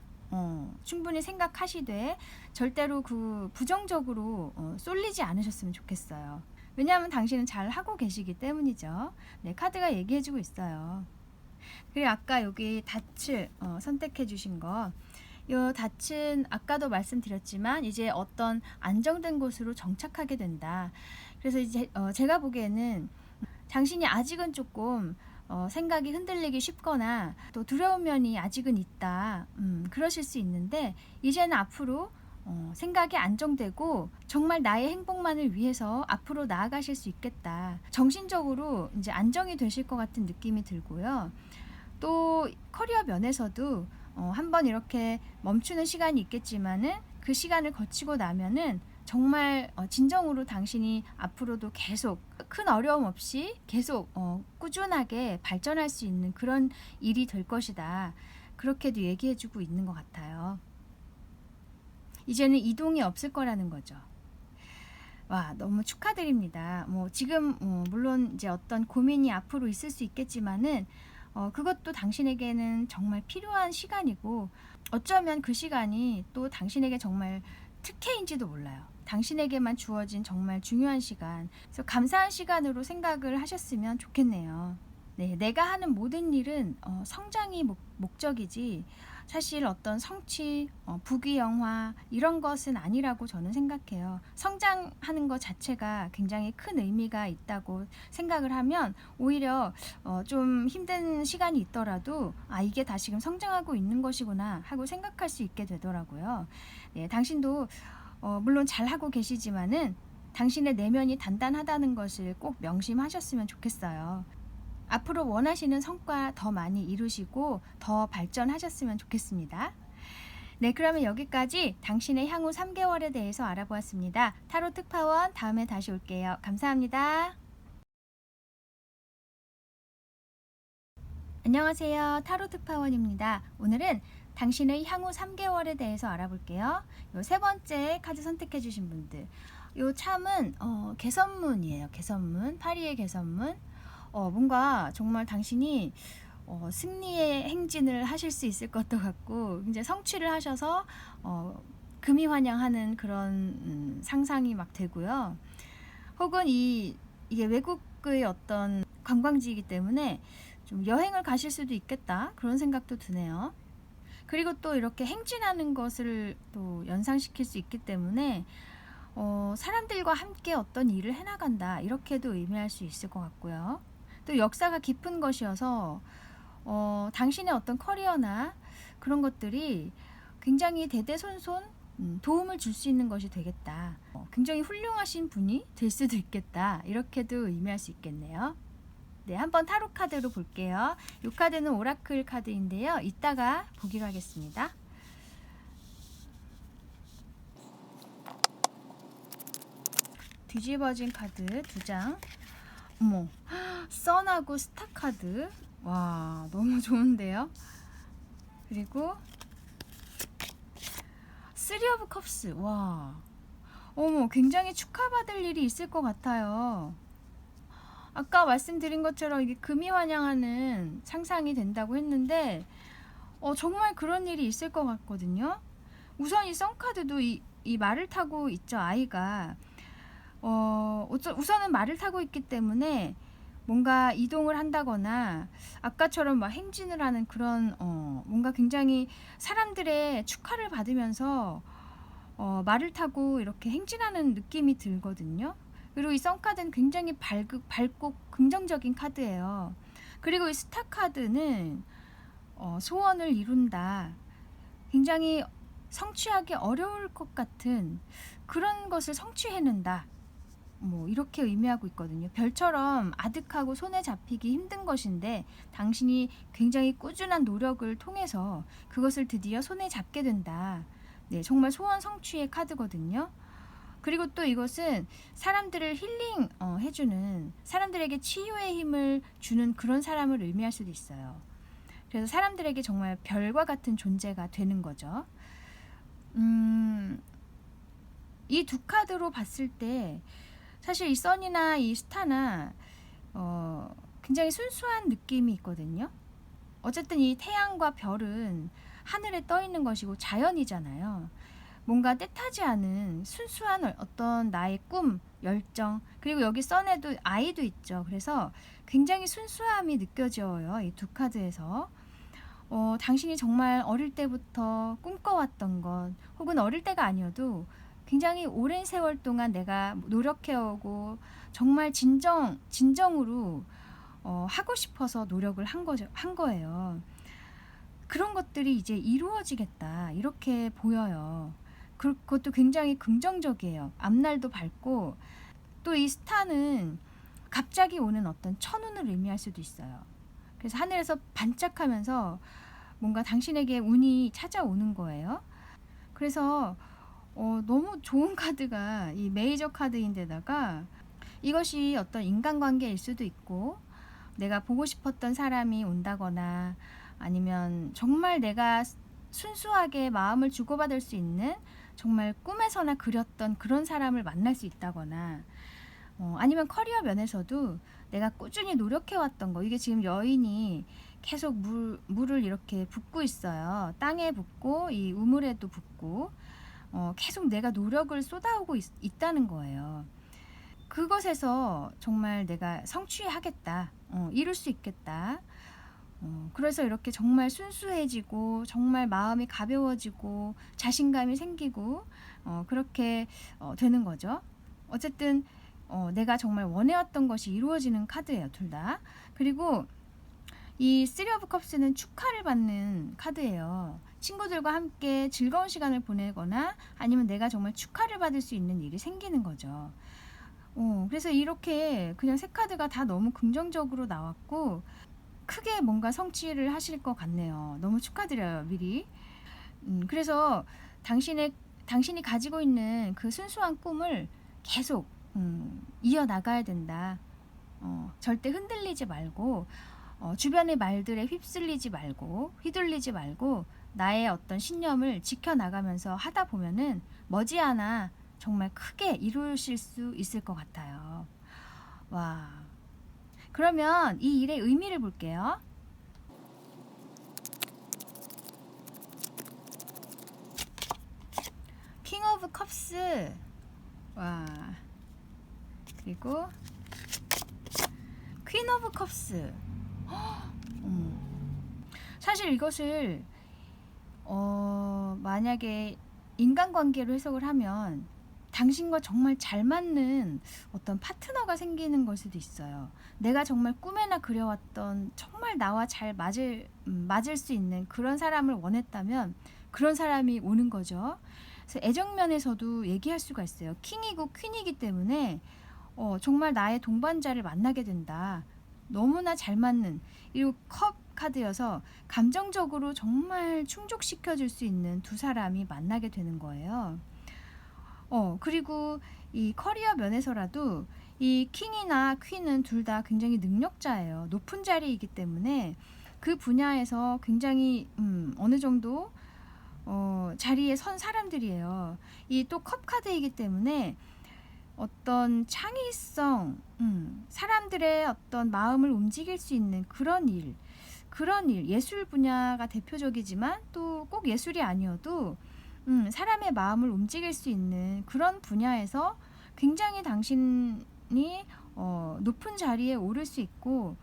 충분히 생각하시되 절대로 그 부정적으로 쏠리지 않으셨으면 좋겠어요. 왜냐하면 당신은 잘 하고 계시기 때문이죠. 네, 카드가 얘기해주고 있어요. 그리고 아까 여기 닻을 선택해 주신 거, 이 닻은 아까도 말씀드렸지만 이제 어떤 안정된 곳으로 정착하게 된다. 그래서 이제 제가 보기에는 당신이 아직은 조금 생각이 흔들리기 쉽거나 또 두려운 면이 아직은 있다. 그러실 수 있는데 이제는 앞으로 생각이 안정되고 정말 나의 행복만을 위해서 앞으로 나아가실 수 있겠다. 정신적으로 이제 안정이 되실 것 같은 느낌이 들고요. 또 커리어 면에서도 한번 이렇게 멈추는 시간이 있겠지만은 그 시간을 거치고 나면은 정말 진정으로 당신이 앞으로도 계속 큰 어려움 없이 계속 꾸준하게 발전할 수 있는 그런 일이 될 것이다. 그렇게도 얘기해주고 있는 것 같아요. 이제는 이동이 없을 거라는 거죠. 와, 너무 축하드립니다. 지금 물론 이제 어떤 고민이 앞으로 있을 수 있겠지만은 그것도 당신에게는 정말 필요한 시간이고 어쩌면 그 시간이 또 당신에게 정말 특혜인지도 몰라요. 당신에게만 주어진 정말 중요한 시간. 그래서 감사한 시간으로 생각을 하셨으면 좋겠네요. 네, 내가 하는 모든 일은 성장이 목적이지 사실 어떤 성취, 부귀영화 이런 것은 아니라고 저는 생각해요. 성장하는 것 자체가 굉장히 큰 의미가 있다고 생각을 하면 오히려 좀 힘든 시간이 있더라도 이게 다시금 성장하고 있는 것이구나 하고 생각할 수 있게 되더라고요. 네, 당신도 물론 잘하고 계시지만은 당신의 내면이 단단하다는 것을 꼭 명심하셨으면 좋겠어요. 앞으로 원하시는 성과 더 많이 이루시고 더 발전하셨으면 좋겠습니다. 네, 그러면 여기까지 당신의 향후 3개월에 대해서 알아보았습니다. 타로 특파원 다음에 다시 올게요. 감사합니다. 안녕하세요. 타로 특파원입니다. 오늘은 당신의 향후 3개월에 대해서 알아볼게요. 요 세 번째 카드 선택해 주신 분들. 요 참은 개선문이에요. 개선문. 파리의 개선문. 뭔가 정말 당신이 승리의 행진을 하실 수 있을 것도 같고 이제 성취를 하셔서 금이환영하는 그런 상상이 막 되고요. 혹은 이게 외국의 어떤 관광지이기 때문에 좀 여행을 가실 수도 있겠다 그런 생각도 드네요. 그리고 또 이렇게 행진하는 것을 또 연상시킬 수 있기 때문에 사람들과 함께 어떤 일을 해나간다 이렇게도 의미할 수 있을 것 같고요. 또 역사가 깊은 것이어서 당신의 어떤 커리어나 그런 것들이 굉장히 대대손손 도움을 줄 수 있는 것이 되겠다. 굉장히 훌륭하신 분이 될 수도 있겠다. 이렇게도 의미할 수 있겠네요. 네, 한번 타로 카드로 볼게요. 이 카드는 오라클 카드인데요. 이따가 보기로 하겠습니다. 뒤집어진 카드 2장. 어머, 선하고 스타 카드. 와, 너무 좋은데요? 그리고 3 오브 컵스. 와, 어머, 굉장히 축하받을 일이 있을 것 같아요. 아까 말씀드린 것처럼 이게 금이환영하는 상상이 된다고 했는데 정말 그런 일이 있을 것 같거든요. 우선 이 선카드도 이 말을 타고 있죠. 아이가 우선은 말을 타고 있기 때문에 뭔가 이동을 한다거나 아까처럼 막 행진을 하는 그런 뭔가 굉장히 사람들의 축하를 받으면서 말을 타고 이렇게 행진하는 느낌이 들거든요. 그리고 이 선카드는 굉장히 밝고 긍정적인 카드예요. 그리고 이 스타 카드는 소원을 이룬다. 굉장히 성취하기 어려울 것 같은 그런 것을 성취해낸다. 이렇게 의미하고 있거든요. 별처럼 아득하고 손에 잡히기 힘든 것인데 당신이 굉장히 꾸준한 노력을 통해서 그것을 드디어 손에 잡게 된다. 네, 정말 소원 성취의 카드거든요. 그리고 또 이것은 사람들을 힐링 해주는, 사람들에게 치유의 힘을 주는 그런 사람을 의미할 수도 있어요. 그래서 사람들에게 정말 별과 같은 존재가 되는 거죠. 이 두 카드로 봤을 때 사실 이 선이나 이 스타나 굉장히 순수한 느낌이 있거든요. 어쨌든 이 태양과 별은 하늘에 떠 있는 것이고 자연이잖아요. 뭔가 뜻하지 않은 순수한 어떤 나의 꿈, 열정, 그리고 여기 선에도 아이도 있죠. 그래서 굉장히 순수함이 느껴져요. 이 두 카드에서. 당신이 정말 어릴 때부터 꿈꿔왔던 것, 혹은 어릴 때가 아니어도 굉장히 오랜 세월 동안 내가 노력해오고 정말 진정으로 하고 싶어서 노력을 한 거예요. 그런 것들이 이제 이루어지겠다 이렇게 보여요. 그것도 굉장히 긍정적이에요. 앞날도 밝고 또 이 스타는 갑자기 오는 어떤 천운을 의미할 수도 있어요. 그래서 하늘에서 반짝하면서 뭔가 당신에게 운이 찾아오는 거예요. 그래서 너무 좋은 카드가 이 메이저 카드인데다가 이것이 어떤 인간관계일 수도 있고 내가 보고 싶었던 사람이 온다거나 아니면 정말 내가 순수하게 마음을 주고받을 수 있는 정말 꿈에서나 그렸던 그런 사람을 만날 수 있다거나 아니면 커리어 면에서도 내가 꾸준히 노력해왔던 거 이게 지금 여인이 계속 물을 이렇게 붓고 있어요. 땅에 붓고 이 우물에도 붓고 계속 내가 노력을 쏟아오고 있다는 거예요. 그것에서 정말 내가 성취하겠다, 이룰 수 있겠다. 그래서 이렇게 정말 순수해지고 정말 마음이 가벼워지고 자신감이 생기고 그렇게 되는 거죠. 어쨌든 내가 정말 원해왔던 것이 이루어지는 카드예요, 둘 다. 그리고 이 쓰리 오브 컵스는 축하를 받는 카드예요. 친구들과 함께 즐거운 시간을 보내거나 아니면 내가 정말 축하를 받을 수 있는 일이 생기는 거죠. 그래서 이렇게 그냥 세 카드가 다 너무 긍정적으로 나왔고 크게 뭔가 성취를 하실 것 같네요. 너무 축하드려요, 미리. 그래서 당신이 가지고 있는 그 순수한 꿈을 계속 이어나가야 된다. 절대 흔들리지 말고 주변의 말들에 휘둘리지 말고 나의 어떤 신념을 지켜나가면서 하다 보면은 머지않아 정말 크게 이루실 수 있을 것 같아요. 와. 그러면 이 일의 의미를 볼게요. 킹 오브 컵스. 와. 그리고 퀸 오브 컵스. 사실 이것을 만약에 인간관계로 해석을 하면 당신과 정말 잘 맞는 어떤 파트너가 생기는 걸 수도 있어요. 내가 정말 꿈에나 그려왔던 정말 나와 잘 맞을 수 있는 그런 사람을 원했다면 그런 사람이 오는 거죠. 그래서 애정면에서도 얘기할 수가 있어요. 킹이고 퀸이기 때문에 정말 나의 동반자를 만나게 된다. 너무나 잘 맞는, 그리고 컵 카드여서 감정적으로 정말 충족시켜줄 수 있는 두 사람이 만나게 되는 거예요. 그리고 이 커리어 면에서라도 이 킹이나 퀸은 둘 다 굉장히 능력자예요. 높은 자리이기 때문에 그 분야에서 굉장히 어느 정도 자리에 선 사람들이에요. 이 또 컵 카드이기 때문에 어떤 창의성, 사람들의 어떤 마음을 움직일 수 있는 그런 일, 예술 분야가 대표적이지만 또 꼭 예술이 아니어도 사람의 마음을 움직일 수 있는 그런 분야에서 굉장히 당신이 높은 자리에 오를 수 있고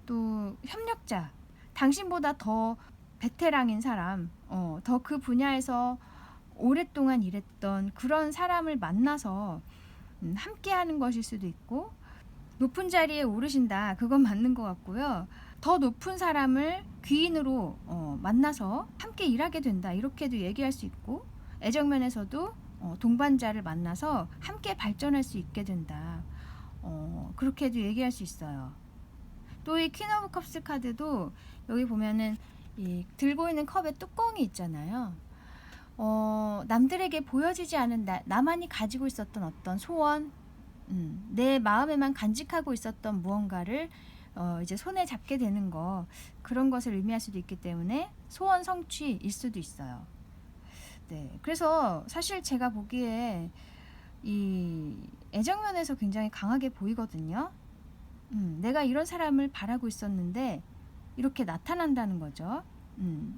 또 협력자, 당신보다 더 베테랑인 사람, 더 그 분야에서 오랫동안 일했던 그런 사람을 만나서 함께 하는 것일 수도 있고 높은 자리에 오르신다. 그건 맞는 것 같고요. 더 높은 사람을 귀인으로 만나서 함께 일하게 된다. 이렇게도 얘기할 수 있고 애정면에서도 동반자를 만나서 함께 발전할 수 있게 된다. 그렇게도 얘기할 수 있어요. 또 이 퀸 오브 컵스 카드도 여기 보면은 이 들고 있는 컵에 뚜껑이 있잖아요. 남들에게 보여지지 않은 나만이 가지고 있었던 어떤 소원, 내 마음에만 간직하고 있었던 무언가를 이제 손에 잡게 되는 거, 그런 것을 의미할 수도 있기 때문에 소원 성취일 수도 있어요. 네, 그래서 사실 제가 보기에 이 애정면에서 굉장히 강하게 보이거든요. 내가 이런 사람을 바라고 있었는데 이렇게 나타난다는 거죠.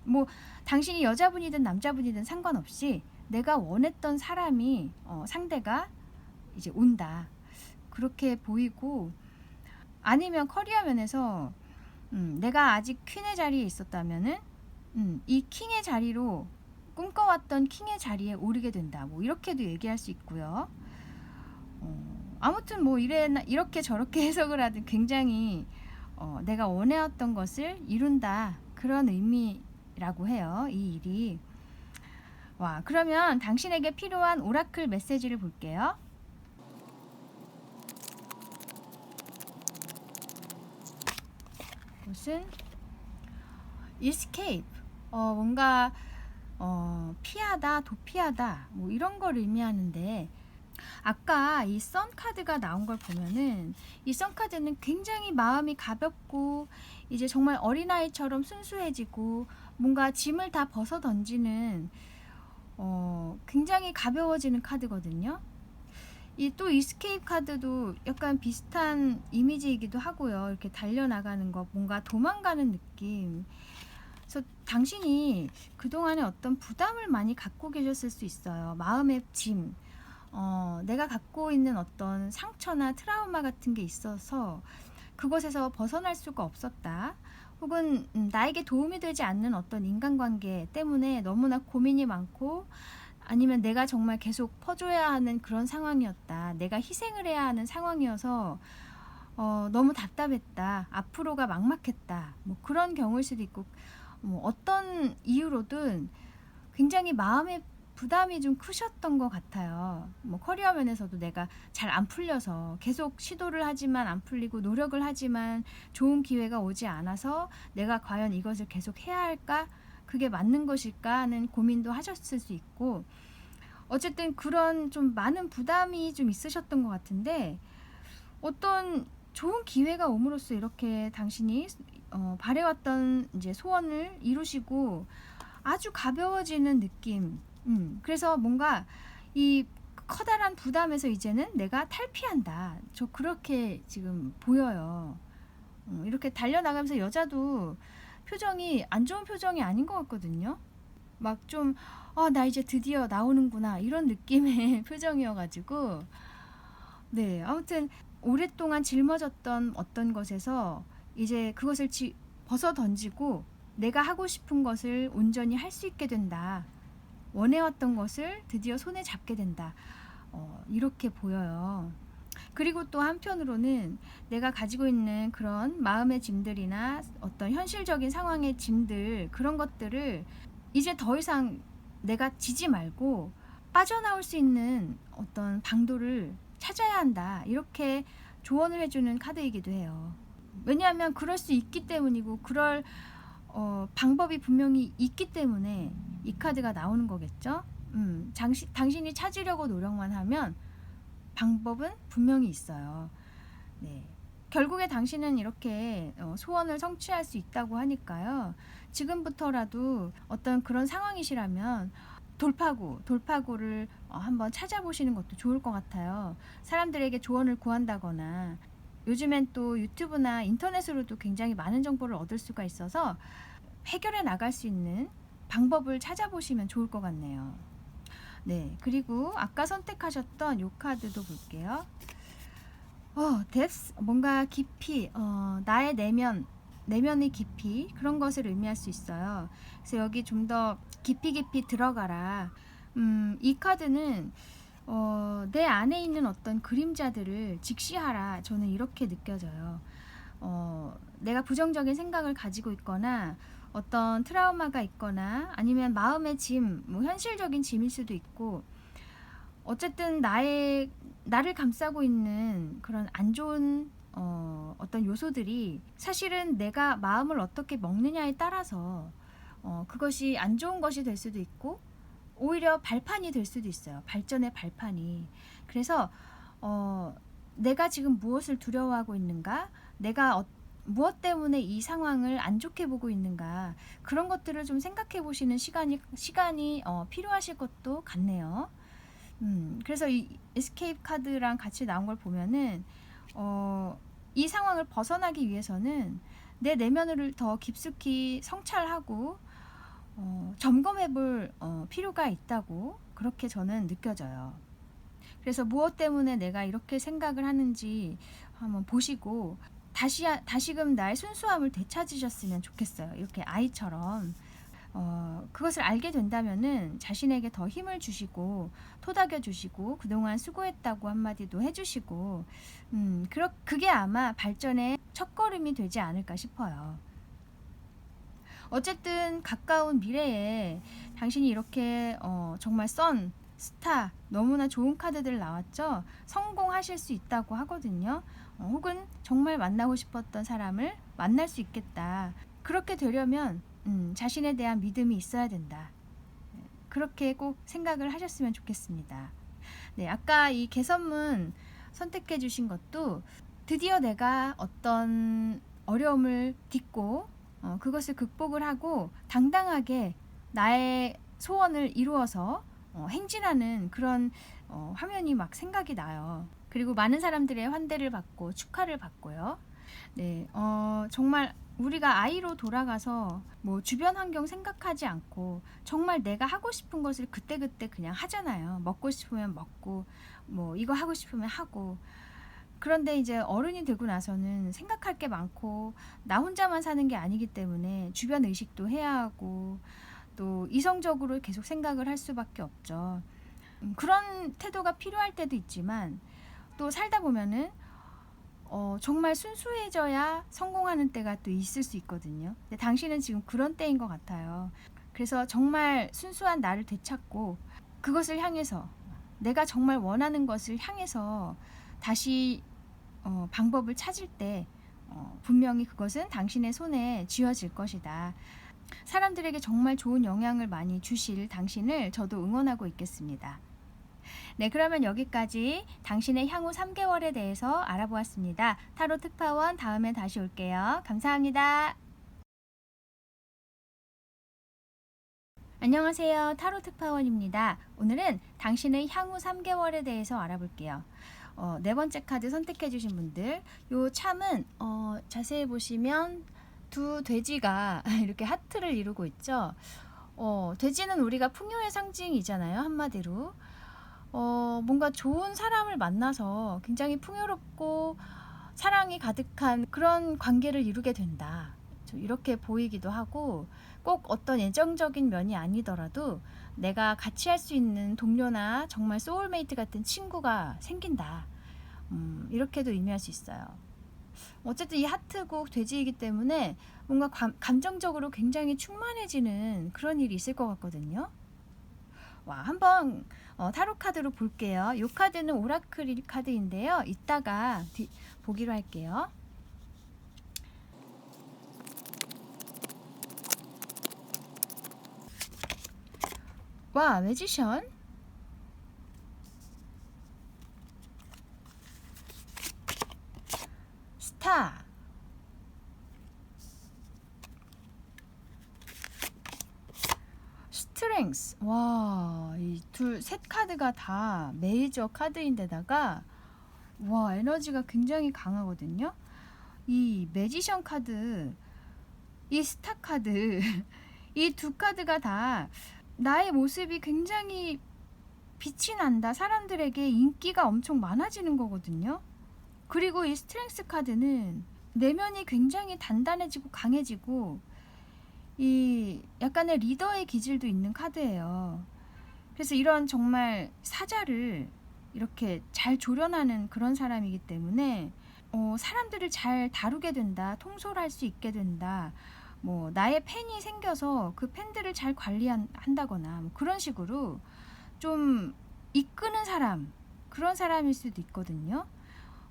뭐 당신이 여자분이든 남자분이든 상관없이 내가 원했던 사람이 상대가 이제 온다. 그렇게 보이고 아니면 커리어 면에서 내가 아직 퀸의 자리에 있었다면은 이 킹의 자리로 꿈꿔왔던 킹의 자리에 오르게 된다. 뭐 이렇게도 얘기할 수 있고요. 아무튼 뭐 이렇게 저렇게 해석을 하든 굉장히 내가 원해왔던 것을 이룬다. 그런 의미라고 해요. 이 일이. 와, 그러면 당신에게 필요한 오라클 메시지를 볼게요. 무슨 escape, 뭔가 피하다, 도피하다, 뭐 이런 걸 의미하는데, 아까 이 선 카드가 나온 걸 보면은 이 선 카드는 굉장히 마음이 가볍고 이제 정말 어린아이처럼 순수해지고 뭔가 짐을 다 벗어 던지는 굉장히 가벼워지는 카드거든요. 이 또 이스케이프 카드도 약간 비슷한 이미지이기도 하고요. 이렇게 달려나가는 거, 뭔가 도망가는 느낌. 그래서 당신이 그동안에 어떤 부담을 많이 갖고 계셨을 수 있어요. 마음의 짐. 내가 갖고 있는 어떤 상처나 트라우마 같은 게 있어서 그곳에서 벗어날 수가 없었다. 혹은 나에게 도움이 되지 않는 어떤 인간관계 때문에 너무나 고민이 많고, 아니면 내가 정말 계속 퍼줘야 하는 그런 상황이었다. 내가 희생을 해야 하는 상황이어서 너무 답답했다. 앞으로가 막막했다. 뭐 그런 경우일 수도 있고, 뭐 어떤 이유로든 굉장히 마음의 부담이 좀 크셨던 것 같아요. 뭐 커리어 면에서도 내가 잘 안 풀려서 계속 시도를 하지만 안 풀리고, 노력을 하지만 좋은 기회가 오지 않아서 내가 과연 이것을 계속 해야 할까? 그게 맞는 것일까 하는 고민도 하셨을 수 있고, 어쨌든 그런 좀 많은 부담이 좀 있으셨던 것 같은데, 어떤 좋은 기회가 옴으로써 이렇게 당신이 바래왔던 이제 소원을 이루시고 아주 가벼워지는 느낌. 그래서 뭔가 이 커다란 부담에서 이제는 내가 탈피한다. 저 그렇게 지금 보여요. 이렇게 달려나가면서 여자도 표정이 안 좋은 표정이 아닌 것 같거든요. 막 좀, 나 이제 드디어 나오는구나. 이런 느낌의 표정이어가지고. 네, 아무튼 오랫동안 짊어졌던 어떤 것에서 이제 그것을 벗어 던지고 내가 하고 싶은 것을 온전히 할 수 있게 된다. 원해왔던 것을 드디어 손에 잡게 된다. 이렇게 보여요. 그리고 또 한편으로는 내가 가지고 있는 그런 마음의 짐들이나 어떤 현실적인 상황의 짐들, 그런 것들을 이제 더 이상 내가 지지 말고 빠져나올 수 있는 어떤 방도를 찾아야 한다. 이렇게 조언을 해주는 카드이기도 해요. 왜냐하면 그럴 수 있기 때문이고, 그럴 방법이 분명히 있기 때문에 이 카드가 나오는 거겠죠. 당신이 찾으려고 노력만 하면 방법은 분명히 있어요. 네. 결국에 당신은 이렇게 소원을 성취할 수 있다고 하니까요. 지금부터라도 어떤 그런 상황이시라면 돌파구를 한번 찾아보시는 것도 좋을 것 같아요. 사람들에게 조언을 구한다거나, 요즘엔 또 유튜브나 인터넷으로도 굉장히 많은 정보를 얻을 수가 있어서 해결해 나갈 수 있는 방법을 찾아보시면 좋을 것 같네요. 네, 그리고 아까 선택하셨던 요 카드도 볼게요. depth, 뭔가 깊이, 나의 내면의 깊이, 그런 것을 의미할 수 있어요. 그래서 여기 좀 더 깊이 들어가라. 이 카드는 내 안에 있는 어떤 그림자들을 직시하라. 저는 이렇게 느껴져요. 내가 부정적인 생각을 가지고 있거나 어떤 트라우마가 있거나 아니면 마음의 짐, 뭐 현실적인 짐일 수도 있고, 어쨌든 나를 감싸고 있는 그런 안 좋은 어떤 요소들이 사실은 내가 마음을 어떻게 먹느냐에 따라서 그것이 안 좋은 것이 될 수도 있고 오히려 발판이 될 수도 있어요. 발전의 발판이. 그래서 내가 지금 무엇을 두려워하고 있는가, 내가 무엇 때문에 이 상황을 안 좋게 보고 있는가, 그런 것들을 좀 생각해 보시는 시간이 필요하실 것도 같네요. 그래서 이 에스케이프 카드랑 같이 나온 걸 보면은 이 상황을 벗어나기 위해서는 내 내면을 더 깊숙이 성찰하고 점검해 볼 필요가 있다고, 그렇게 저는 느껴져요. 그래서 무엇 때문에 내가 이렇게 생각을 하는지 한번 보시고 다시금 나의 순수함을 되찾으셨으면 좋겠어요. 이렇게 아이처럼 그것을 알게 된다면은 자신에게 더 힘을 주시고 토닥여 주시고 그동안 수고했다고 한마디도 해주시고 그게 아마 발전의 첫걸음이 되지 않을까 싶어요. 어쨌든 가까운 미래에 당신이 이렇게 정말 스타 너무나 좋은 카드들 나왔죠. 성공하실 수 있다고 하거든요. 혹은 정말 만나고 싶었던 사람을 만날 수 있겠다. 그렇게 되려면 자신에 대한 믿음이 있어야 된다. 그렇게 꼭 생각을 하셨으면 좋겠습니다. 네, 아까 이 개선문 선택해 주신 것도 드디어 내가 어떤 어려움을 딛고 그것을 극복을 하고 당당하게 나의 소원을 이루어서 행진하는 그런 화면이 막 생각이 나요. 그리고 많은 사람들의 환대를 받고 축하를 받고요. 네, 정말 우리가 아이로 돌아가서 뭐 주변 환경 생각하지 않고 정말 내가 하고 싶은 것을 그때그때 그냥 하잖아요. 먹고 싶으면 먹고 뭐 이거 하고 싶으면 하고. 그런데 이제 어른이 되고 나서는 생각할 게 많고 나 혼자만 사는 게 아니기 때문에 주변 의식도 해야 하고 또 이성적으로 계속 생각을 할 수밖에 없죠. 그런 태도가 필요할 때도 있지만 또 살다 보면은 정말 순수해져야 성공하는 때가 또 있을 수 있거든요. 근데 당신은 지금 그런 때인 것 같아요. 그래서 정말 순수한 나를 되찾고 그것을 향해서 내가 정말 원하는 것을 향해서 다시 방법을 찾을 때 분명히 그것은 당신의 손에 쥐어질 것이다. 사람들에게 정말 좋은 영향을 많이 주실 당신을 저도 응원하고 있겠습니다. 네, 그러면 여기까지 당신의 향후 3개월에 대해서 알아보았습니다. 타로 특파원 다음에 다시 올게요. 감사합니다. 안녕하세요. 타로 특파원입니다. 오늘은 당신의 향후 3개월에 대해서 알아볼게요. 네 번째 카드 선택해 주신 분들, 요 참은 자세히 보시면 두 돼지가 이렇게 하트를 이루고 있죠. 돼지는 우리가 풍요의 상징이잖아요. 한마디로. 뭔가 좋은 사람을 만나서 굉장히 풍요롭고 사랑이 가득한 그런 관계를 이루게 된다. 이렇게 보이기도 하고 꼭 어떤 애정적인 면이 아니더라도 내가 같이 할 수 있는 동료나 정말 소울메이트 같은 친구가 생긴다. 이렇게도 의미할 수 있어요. 어쨌든 이 하트고 돼지이기 때문에 뭔가 감정적으로 굉장히 충만해지는 그런 일이 있을 것 같거든요. 와, 한번 타로 카드로 볼게요. 이 카드는 오라클 카드인데요. 이따가 보기로 할게요. 와, 매지션. 스타. 스트렝스. 와, 이 셋 카드가 다 메이저 카드인데다가 와, 에너지가 굉장히 강하거든요. 이 매지션 카드, 이 스타 카드, 이 두 카드가 다 나의 모습이 굉장히 빛이 난다. 사람들에게 인기가 엄청 많아지는 거거든요. 그리고 이 스트렝스 카드는 내면이 굉장히 단단해지고 강해지고 이 약간의 리더의 기질도 있는 카드예요. 그래서 이런 정말 사자를 이렇게 잘 조련하는 그런 사람이기 때문에 사람들을 잘 다루게 된다. 통솔할 수 있게 된다. 뭐 나의 팬이 생겨서 그 팬들을 잘 관리한다거나 뭐 그런 식으로 좀 이끄는 사람, 그런 사람일 수도 있거든요.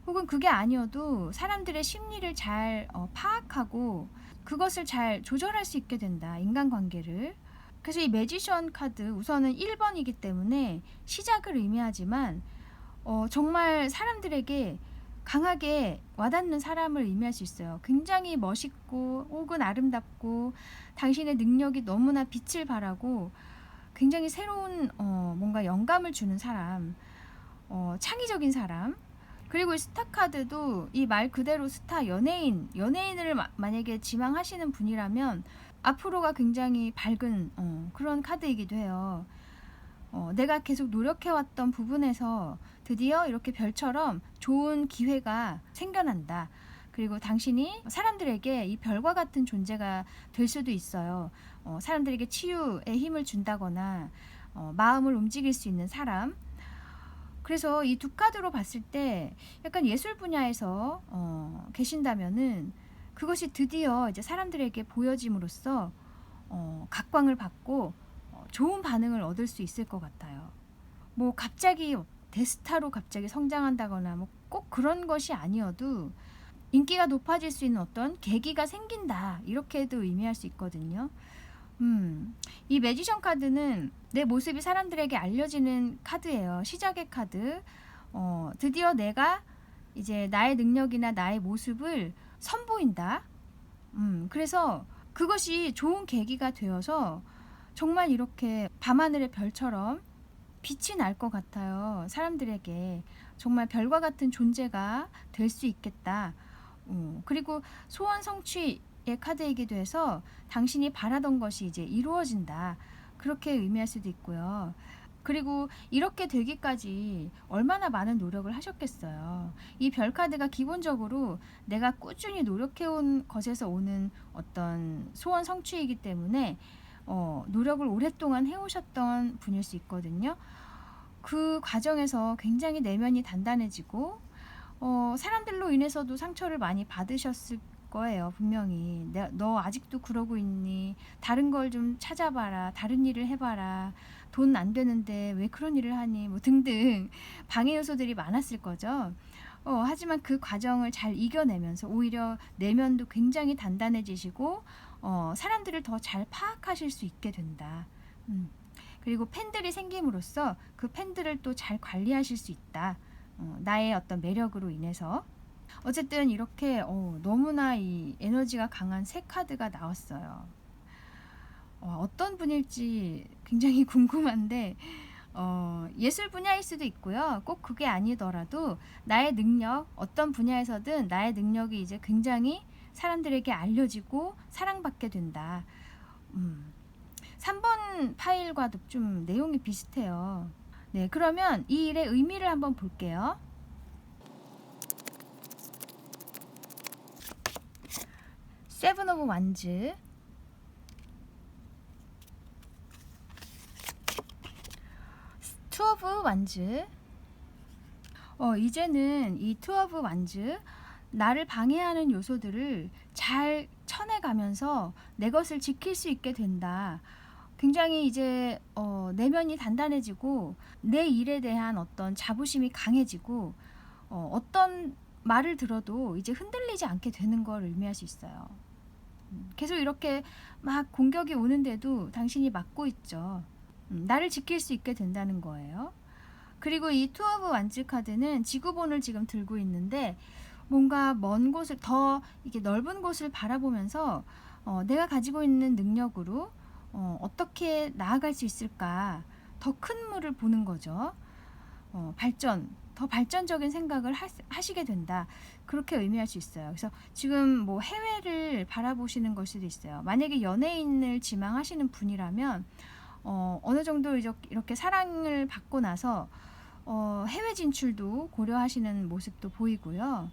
혹은 그게 아니어도 사람들의 심리를 잘 파악하고 그것을 잘 조절할 수 있게 된다. 인간관계를. 그래서 이 매지션 카드 우선은 1번이기 때문에 시작을 의미하지만 정말 사람들에게 강하게 와닿는 사람을 의미할 수 있어요. 굉장히 멋있고 혹은 아름답고 당신의 능력이 너무나 빛을 발하고 굉장히 새로운 뭔가 영감을 주는 사람, 창의적인 사람. 그리고 이 스타 카드도 이 말 그대로 스타, 연예인을 만약에 지망하시는 분이라면 앞으로가 굉장히 밝은 그런 카드이기도 해요. 내가 계속 노력해왔던 부분에서 드디어 이렇게 별처럼 좋은 기회가 생겨난다. 그리고 당신이 사람들에게 이 별과 같은 존재가 될 수도 있어요. 사람들에게 치유의 힘을 준다거나 마음을 움직일 수 있는 사람. 그래서 이 두 카드로 봤을 때 약간 예술 분야에서 계신다면은 그것이 드디어 이제 사람들에게 보여짐으로써 각광을 받고 좋은 반응을 얻을 수 있을 것 같아요. 뭐 갑자기 대스타로 갑자기 성장한다거나 뭐 꼭 그런 것이 아니어도 인기가 높아질 수 있는 어떤 계기가 생긴다, 이렇게도 의미할 수 있거든요. 이 매지션 카드는 내 모습이 사람들에게 알려지는 카드예요. 시작의 카드. 드디어 내가 이제 나의 능력이나 나의 모습을 선보인다. 그래서 그것이 좋은 계기가 되어서 정말 이렇게 밤하늘의 별처럼 빛이 날 것 같아요. 사람들에게 정말 별과 같은 존재가 될 수 있겠다. 그리고 소원 성취의 카드이기도 해서 당신이 바라던 것이 이제 이루어진다, 그렇게 의미할 수도 있고요. 그리고 이렇게 되기까지 얼마나 많은 노력을 하셨겠어요. 이 별 카드가 기본적으로 내가 꾸준히 노력해온 것에서 오는 어떤 소원 성취이기 때문에 노력을 오랫동안 해오셨던 분일 수 있거든요. 그 과정에서 굉장히 내면이 단단해지고 사람들로 인해서도 상처를 많이 받으셨을 거예요. 분명히 너 아직도 그러고 있니? 다른 걸 좀 찾아봐라. 다른 일을 해봐라. 돈 안 되는데 왜 그런 일을 하니? 뭐 등등 방해 요소들이 많았을 거죠. 하지만 그 과정을 잘 이겨내면서 오히려 내면도 굉장히 단단해지시고 사람들을 더 잘 파악하실 수 있게 된다. 그리고 팬들이 생김으로써 그 팬들을 또 잘 관리하실 수 있다. 나의 어떤 매력으로 인해서. 어쨌든 이렇게 너무나 이 에너지가 강한 새 카드가 나왔어요. 어떤 분일지 굉장히 궁금한데 예술 분야일 수도 있고요. 꼭 그게 아니더라도 나의 능력, 어떤 분야에서든 나의 능력이 이제 굉장히 사람들에게 알려지고 사랑받게 된다. 3번 파일과도 좀 내용이 비슷해요. 네, 그러면 이 일의 의미를 한번 볼게요. 세븐 오브 완즈, 투 오브 완즈. 이제는 이 투 오브 완즈, 나를 방해하는 요소들을 잘 쳐내가면서 내 것을 지킬 수 있게 된다. 굉장히 이제 내면이 단단해지고 내 일에 대한 어떤 자부심이 강해지고 어떤 말을 들어도 이제 흔들리지 않게 되는 걸 의미할 수 있어요. 계속 이렇게 막 공격이 오는데도 당신이 막고 있죠. 나를 지킬 수 있게 된다는 거예요. 그리고 이 투 오브 완즈 카드는 지구본을 지금 들고 있는데 뭔가 먼 곳을, 더 이렇게 넓은 곳을 바라보면서 내가 가지고 있는 능력으로 어떻게 나아갈 수 있을까, 더 큰 물을 보는 거죠. 더 발전적인 생각을 하시게 된다, 그렇게 의미할 수 있어요. 그래서 지금 뭐 해외를 바라보시는 걸 수도 있어요. 만약에 연예인을 지망하시는 분이라면 어느 정도 이렇게 사랑을 받고 나서 해외 진출도 고려하시는 모습도 보이고요.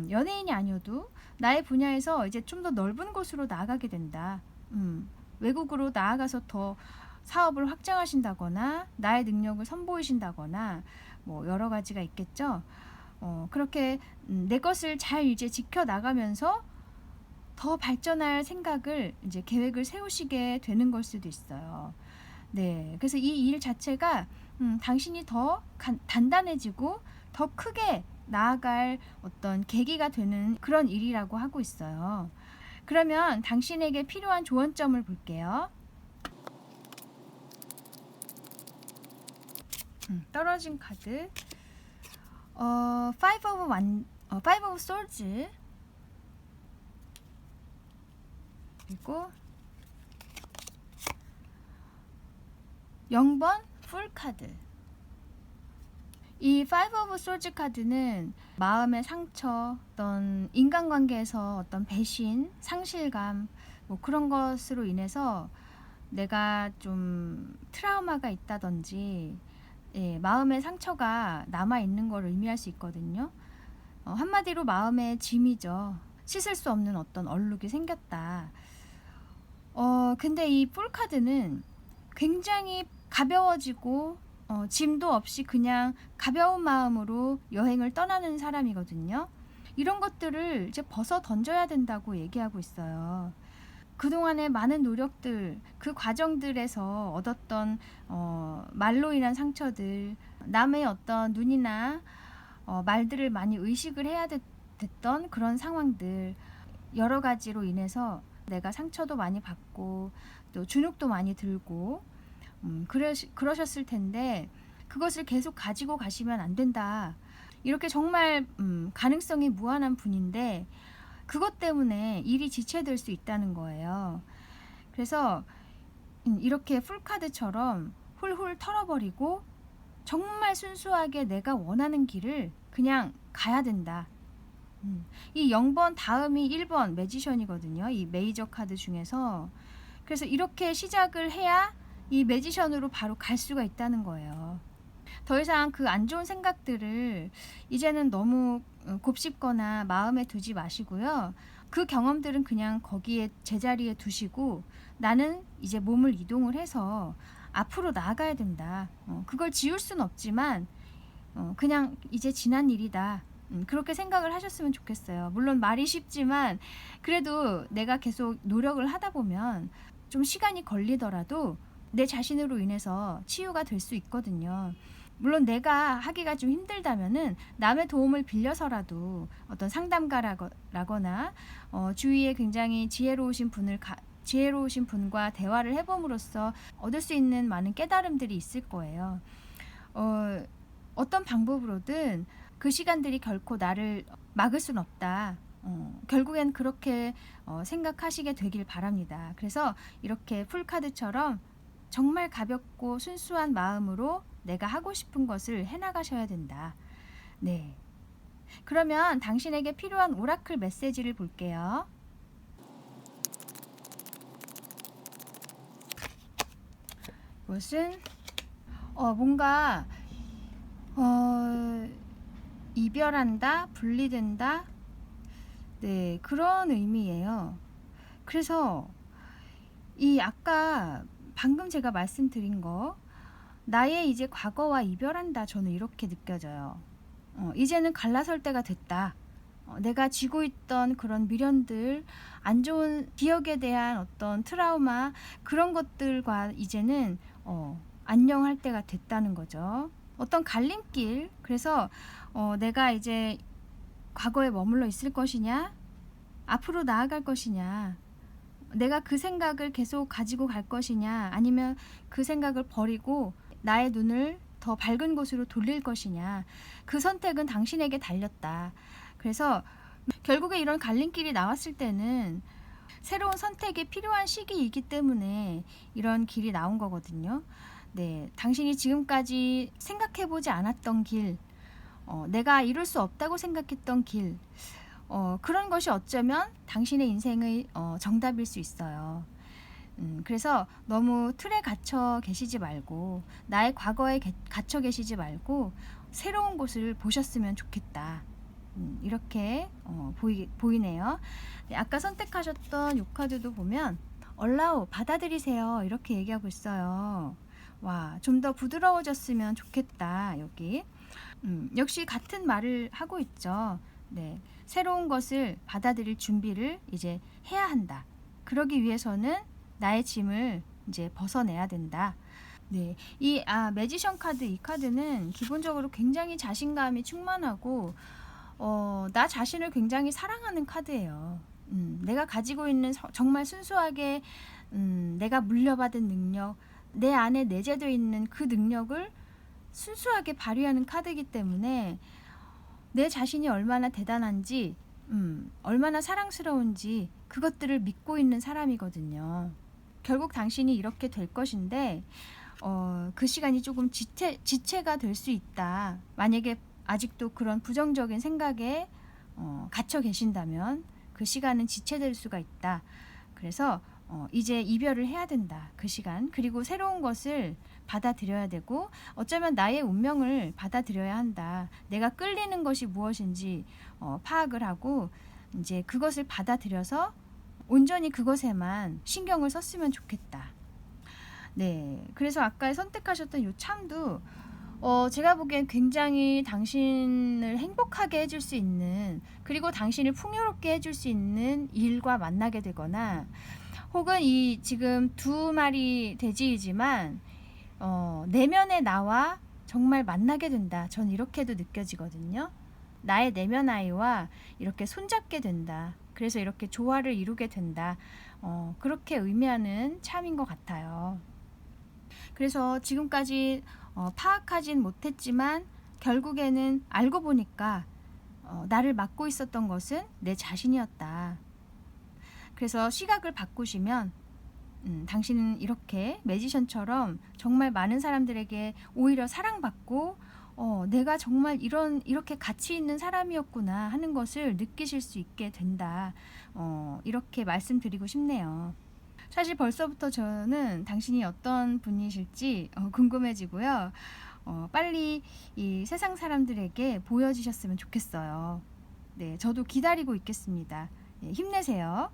연예인이 아니어도 나의 분야에서 이제 좀 더 넓은 곳으로 나아가게 된다. 외국으로 나아가서 더 사업을 확장하신다거나 나의 능력을 선보이신다거나 뭐 여러 가지가 있겠죠. 그렇게 내 것을 잘 이제 지켜나가면서 더 발전할 생각을, 이제 계획을 세우시게 되는 걸 수도 있어요. 네, 그래서 이 일 자체가 당신이 더 단단해지고 더 크게 나아갈 어떤 계기가 되는 그런 일이라고 하고 있어요. 그러면 당신에게 필요한 조언점을 볼게요. 떨어진 카드, Five of Swords, 그리고 0번 풀 카드. 이 Five of Swords 카드는 마음의 상처, 어떤 인간관계에서 어떤 배신, 상실감, 뭐 그런 것으로 인해서 내가 좀 트라우마가 있다든지 마음의 상처가 남아 있는 걸 의미할 수 있거든요. 한마디로 마음의 짐이죠. 씻을 수 없는 어떤 얼룩이 생겼다. 근데 이 폴카드는 굉장히 가벼워지고 짐도 없이 그냥 가벼운 마음으로 여행을 떠나는 사람이거든요. 이런 것들을 이제 벗어 던져야 된다고 얘기하고 있어요. 그동안의 많은 노력들, 그 과정들에서 얻었던 말로 인한 상처들, 남의 어떤 눈이나 말들을 많이 의식을 해야 됐던 그런 상황들, 여러 가지로 인해서 내가 상처도 많이 받고 또 주눅도 많이 들고 그러셨을 텐데, 그것을 계속 가지고 가시면 안 된다. 이렇게 정말 가능성이 무한한 분인데 그것 때문에 일이 지체될 수 있다는 거예요. 그래서 이렇게 풀카드처럼 훌훌 털어버리고 정말 순수하게 내가 원하는 길을 그냥 가야 된다. 이 0번 다음이 1번 매지션이거든요. 이 메이저 카드 중에서. 그래서 이렇게 시작을 해야 이 매지션으로 바로 갈 수가 있다는 거예요. 더 이상 그 안 좋은 생각들을 이제는 너무 곱씹거나 마음에 두지 마시고요. 그 경험들은 그냥 거기에 제자리에 두시고 나는 이제 몸을 이동을 해서 앞으로 나아가야 된다. 그걸 지울 수는 없지만 그냥 이제 지난 일이다. 그렇게 생각을 하셨으면 좋겠어요. 물론 말이 쉽지만 그래도 내가 계속 노력을 하다 보면 좀 시간이 걸리더라도 내 자신으로 인해서 치유가 될 수 있거든요. 물론 내가 하기가 좀 힘들다면은 남의 도움을 빌려서라도 어떤 상담가라거나 주위에 굉장히 지혜로우신 분과 대화를 해봄으로써 얻을 수 있는 많은 깨달음들이 있을 거예요. 어떤 방법으로든 그 시간들이 결코 나를 막을 순 없다. 결국엔 그렇게 생각하시게 되길 바랍니다. 그래서 이렇게 풀카드처럼 정말 가볍고 순수한 마음으로 내가 하고 싶은 것을 해나가셔야 된다. 네. 그러면 당신에게 필요한 오라클 메시지를 볼게요. 이것은 뭔가 이별한다, 분리된다, 네, 그런 의미예요. 그래서 이 아까 방금 제가 말씀드린 거, 나의 이제 과거와 이별한다, 저는 이렇게 느껴져요. 이제는 갈라설 때가 됐다. 내가 쥐고 있던 그런 미련들, 안 좋은 기억에 대한 어떤 트라우마, 그런 것들과 이제는 안녕할 때가 됐다는 거죠. 어떤 갈림길, 그래서 내가 이제 과거에 머물러 있을 것이냐, 앞으로 나아갈 것이냐, 내가 그 생각을 계속 가지고 갈 것이냐, 아니면 그 생각을 버리고 나의 눈을 더 밝은 곳으로 돌릴 것이냐, 그 선택은 당신에게 달렸다. 그래서 결국에 이런 갈림길이 나왔을 때는 새로운 선택이 필요한 시기이기 때문에 이런 길이 나온 거거든요. 네, 당신이 지금까지 생각해보지 않았던 길, 내가 이룰 수 없다고 생각했던 길, 그런 것이 어쩌면 당신의 인생의 정답일 수 있어요. 그래서 너무 틀에 갇혀 계시지 말고, 나의 과거에 갇혀 계시지 말고 새로운 곳을 보셨으면 좋겠다. 이렇게 보이네요. 네, 아까 선택하셨던 요 카드도 보면 allow, 받아들이세요, 이렇게 얘기하고 있어요. 와, 좀 더 부드러워졌으면 좋겠다. 여기 역시 같은 말을 하고 있죠. 네, 새로운 것을 받아들일 준비를 이제 해야 한다. 그러기 위해서는 나의 짐을 이제 벗어내야 된다. 네, 이 매지션 카드, 이 카드는 기본적으로 굉장히 자신감이 충만하고 나 자신을 굉장히 사랑하는 카드예요. 내가 가지고 있는 정말 순수하게 내가 물려받은 능력, 내 안에 내재되어 있는 그 능력을 순수하게 발휘하는 카드이기 때문에 내 자신이 얼마나 대단한지, 얼마나 사랑스러운지 그것들을 믿고 있는 사람이거든요. 결국 당신이 이렇게 될 것인데 그 시간이 조금 지체가 될 수 있다. 만약에 아직도 그런 부정적인 생각에 갇혀 계신다면 그 시간은 지체될 수가 있다. 그래서 이제 이별을 해야 된다. 그 시간. 그리고 새로운 것을 받아들여야 되고 어쩌면 나의 운명을 받아들여야 한다. 내가 끌리는 것이 무엇인지 파악을 하고 이제 그것을 받아들여서 온전히 그것에만 신경을 썼으면 좋겠다. 네. 그래서 아까 선택하셨던 이 참도 제가 보기엔 굉장히 당신을 행복하게 해줄 수 있는, 그리고 당신을 풍요롭게 해줄 수 있는 일과 만나게 되거나, 혹은 이 지금 두 마리 돼지이지만 내면의 나와 정말 만나게 된다. 전 이렇게도 느껴지거든요. 나의 내면 아이와 이렇게 손잡게 된다. 그래서 이렇게 조화를 이루게 된다. 그렇게 의미하는 참인 것 같아요. 그래서 지금까지 파악하진 못했지만 결국에는 알고 보니까 나를 맡고 있었던 것은 내 자신이었다. 그래서 시각을 바꾸시면 당신은 이렇게 매지션처럼 정말 많은 사람들에게 오히려 사랑받고 내가 정말 이렇게 가치 있는 사람이었구나 하는 것을 느끼실 수 있게 된다. 이렇게 말씀드리고 싶네요. 사실 벌써부터 저는 당신이 어떤 분이실지 궁금해지고요. 빨리 이 세상 사람들에게 보여지셨으면 좋겠어요. 네, 저도 기다리고 있겠습니다. 네, 힘내세요.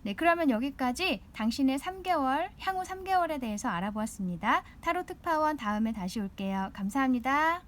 네, 그러면 여기까지 당신의 3개월, 향후 3개월에 대해서 알아보았습니다. 타로 특파원 다음에 다시 올게요. 감사합니다.